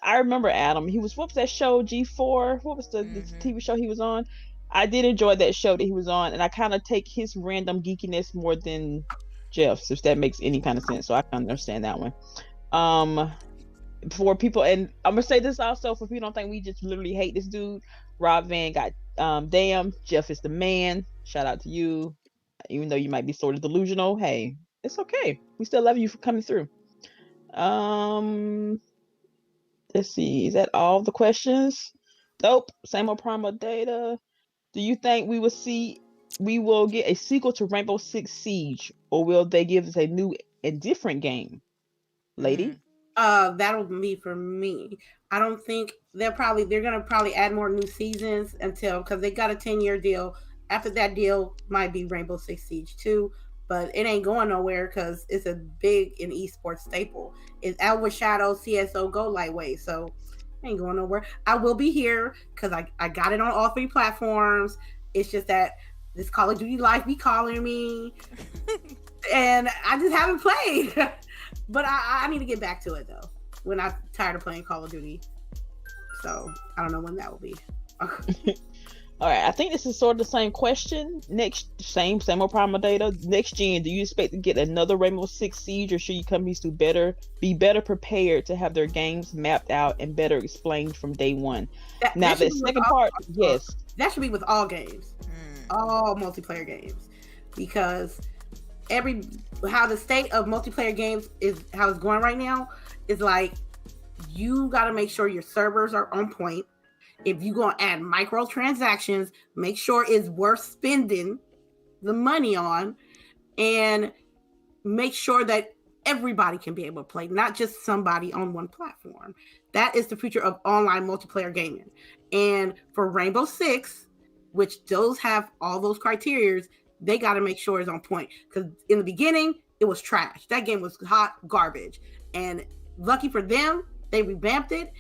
I remember Adam. What was that show? G4. What was the TV show he was on? I did enjoy that show that he was on, and I kind of take his random geekiness more than Jeff's, if that makes any kind of sense. So I can understand that one. For people, and I'm gonna say this also for people who don't think we just literally hate this dude. Rob Van got damn, Jeff is the man. Shout out to you. Even though you might be sort of delusional, hey, it's okay. We still love you for coming through. Let's see. Is that all the questions? Nope. Same old Primal Data. Do you think we will get a sequel to Rainbow Six Siege, or will they give us a new and different game? Lady? That'll be for me. I don't think they're gonna probably add more new seasons because they got a 10-year deal. After that deal might be Rainbow Six Siege 2, but it ain't going nowhere because it's a big and esports staple. It's Overshadow, CSO, Go Lightweight, so it ain't going nowhere. I will be here because I got it on all 3 platforms. It's just that this Call of Duty life be calling me, and I just haven't played. But I need to get back to it though. When I'm tired of playing Call of Duty, so I don't know when that will be. All right, I think this is sort of the same question. Same old problem data. Next gen, do you expect to get another Rainbow Six Siege, or should your companies be better prepared to have their games mapped out and better explained from day one? Now, the second part, yes, that should be with all games, all multiplayer games, because how the state of multiplayer games is how it's going right now is like you got to make sure your servers are on point. If you're going to add microtransactions, make sure it's worth spending the money on, and make sure that everybody can be able to play, not just somebody on one platform. That is the future of online multiplayer gaming. And for Rainbow Six, which those have all those criteria, they got to make sure it's on point. Because in the beginning, it was trash. That game was hot garbage. And lucky for them, they revamped it,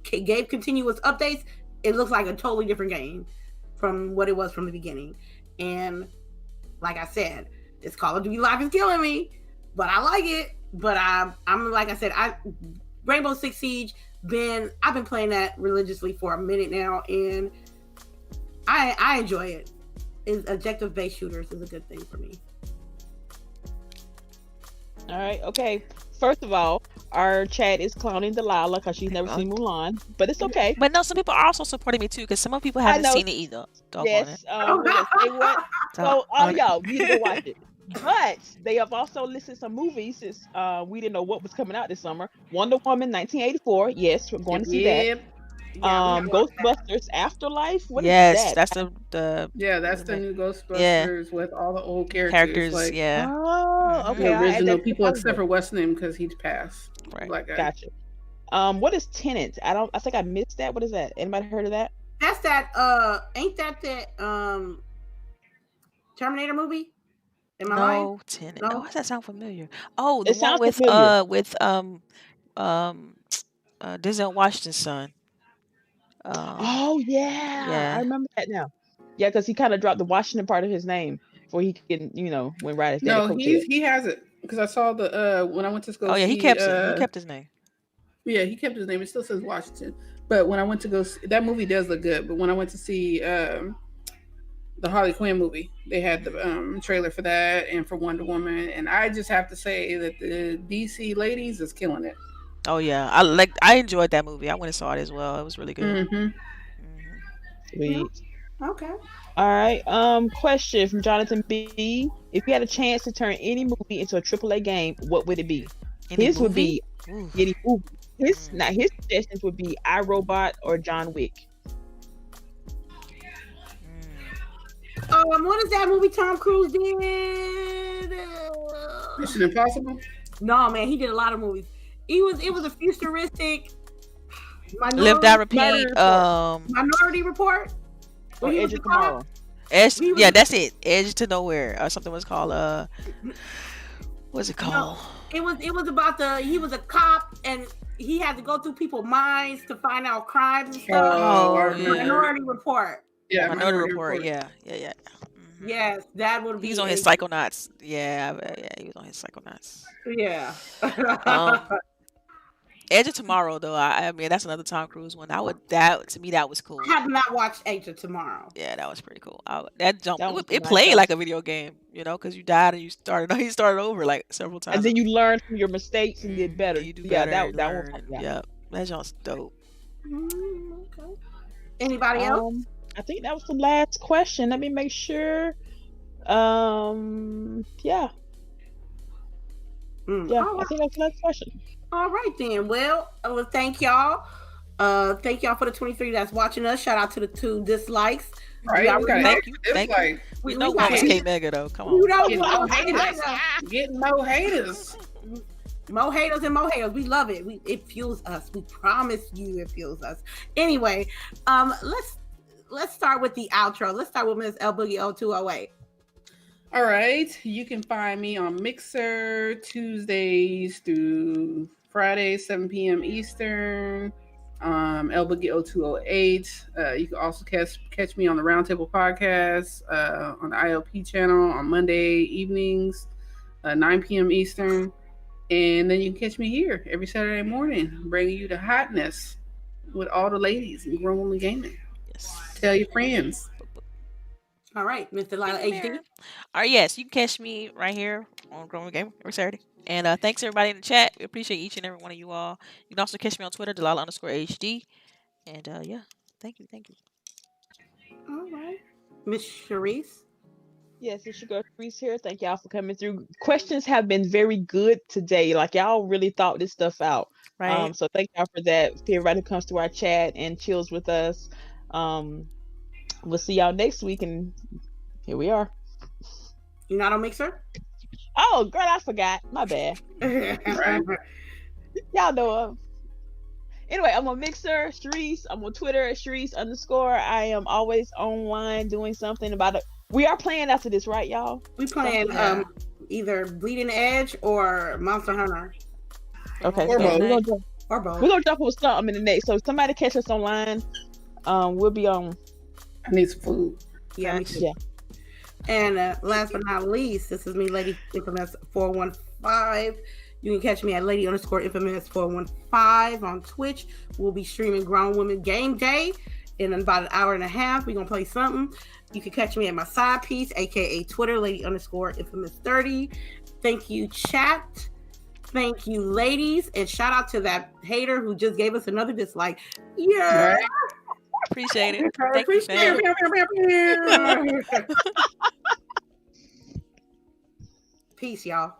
gave continuous updates. It looks like a totally different game from what it was from the beginning. And like I said, this Call of Duty life is killing me, but I like it. But I'm like I said, Rainbow Six Siege, I've been playing that religiously for a minute now, and I enjoy it. Objective-based shooters is a good thing for me. All right, okay. First of all, our chat is clowning Delilah because she's never seen Mulan, but it's okay. But no, some people are also supporting me too, because some people haven't seen it either. Yes. Say what? So all y'all, you need to go watch it. But they have also listed some movies since we didn't know what was coming out this summer. Wonder Woman 1984. Yes, we're going to see that. Ghostbusters Afterlife. What is that? Yes, that's the that's the new Ghostbusters with all the old characters. Like, oh, okay. The original people, except for what's name, because he's passed. Right. Black guy. Gotcha. What is Tenet? I think I missed that. What is that? Anybody heard of that? That's that. Ain't that Terminator movie? Am I lying? Tenet. No? Oh, why does that sound familiar? Oh, the It one sounds familiar. with Denzel Washington's son. Oh yeah, I remember that now. Yeah, because he kind of dropped the Washington part of his name before he can, when right at No, he has it, because I saw the when I went to go. Oh yeah, see, he kept his name. Yeah, he kept his name. It still says Washington. But when I went to go, that movie does look good. But when I went to see the Harley Quinn movie, they had the trailer for that and for Wonder Woman, and I just have to say that the DC ladies is killing it. Oh yeah, I enjoyed that movie. I went and saw it as well. It was really good. Sweet. Okay. All right. Question from Jonathan B. If you had a chance to turn any movie into a AAA game, what would it be? His would be any movie. His suggestions would be iRobot or John Wick. What is that movie Tom Cruise did? Mission Impossible? No, man, he did a lot of movies. It was a futuristic. Live, Die, Repeat. Minority Report. Or Edge of Tomorrow. Yeah, that's it. Edge to Nowhere, or something was called. What's it called? No, it was about he was a cop, and he had to go through people's minds to find out crimes and stuff. Minority Report. Yeah, Minority Report. Yeah. Mm-hmm. Yes, that would be. He's on his Psychonauts. Yeah, he was on his Psychonauts. Yeah. Edge of Tomorrow, though, I mean, that's another Tom Cruise one. To me, that was cool. I have not watched Edge of Tomorrow. Yeah, that was pretty cool. It played like a video game, because you died and you started over like several times. And then you learned from your mistakes and did better. You do better. That one. Yeah, that sounds dope. Okay. Anybody else? I think that was the last question. Let me make sure. Yeah. Yeah, I think that's the last question. All right then. Well, thank y'all. Thank y'all for the 23 that's watching us. Shout out to the 2 dislikes. Right. Thank you. We know what was K-Mega though. Come on. Getting more haters. More haters and more haters. We love it. It fuels us. We promise you it fuels us. Anyway, let's start with the outro. Let's start with Ms. LBOOGIE 0208. All right. You can find me on Mixer Tuesdays through Fridays, 7 p.m. Eastern. LBOOGIE 0208. You can also catch me on the Roundtable Podcast on the IOP channel on Monday evenings, 9 p.m. Eastern. And then you can catch me here every Saturday morning, bringing you the hotness with all the ladies in Grown Woman Gaming. Yes. Tell your friends. All right, Miss In Delilah the HD. mirror. All right, yes, you can catch me right here on Growing Game every Saturday. And thanks everybody in the chat. We appreciate each and every one of you all. You can also catch me on Twitter, Delilah_HD. And yeah, thank you. All right, Miss Charisse. Yes, it's your girl Reese here. Thank y'all for coming through. Questions have been very good today. Like y'all really thought this stuff out. Right. So thank y'all for that. To everybody who comes to our chat and chills with us. We'll see y'all next week, and here we are. You not on Mixer? Oh, girl, I forgot. My bad. Right. Y'all know. Anyway, I'm on Mixer, Sharice. I'm on Twitter at Sharice_. I am always online doing something about it. We are playing after this, right, y'all? We playing Yeah. either Bleeding Edge or Monster Hunter. Okay, Or so both. Or both. we're gonna jump on something in the next. So if somebody catch us online, we'll be on. I need some food. Yeah, me too. Yeah. And last but not least, this is me, Lady Infamous 415. You can catch me at Lady_Infamous 415 on Twitch. We'll be streaming Grown Women Game Day in about an hour and a half. We're gonna play something. You can catch me at my side piece, aka Twitter, Lady_Infamous 30. Thank you, chat. Thank you, ladies, and shout out to that hater who just gave us another dislike. Yeah, Right. Appreciate it. I Thank you, appreciate fam. it. Peace, y'all.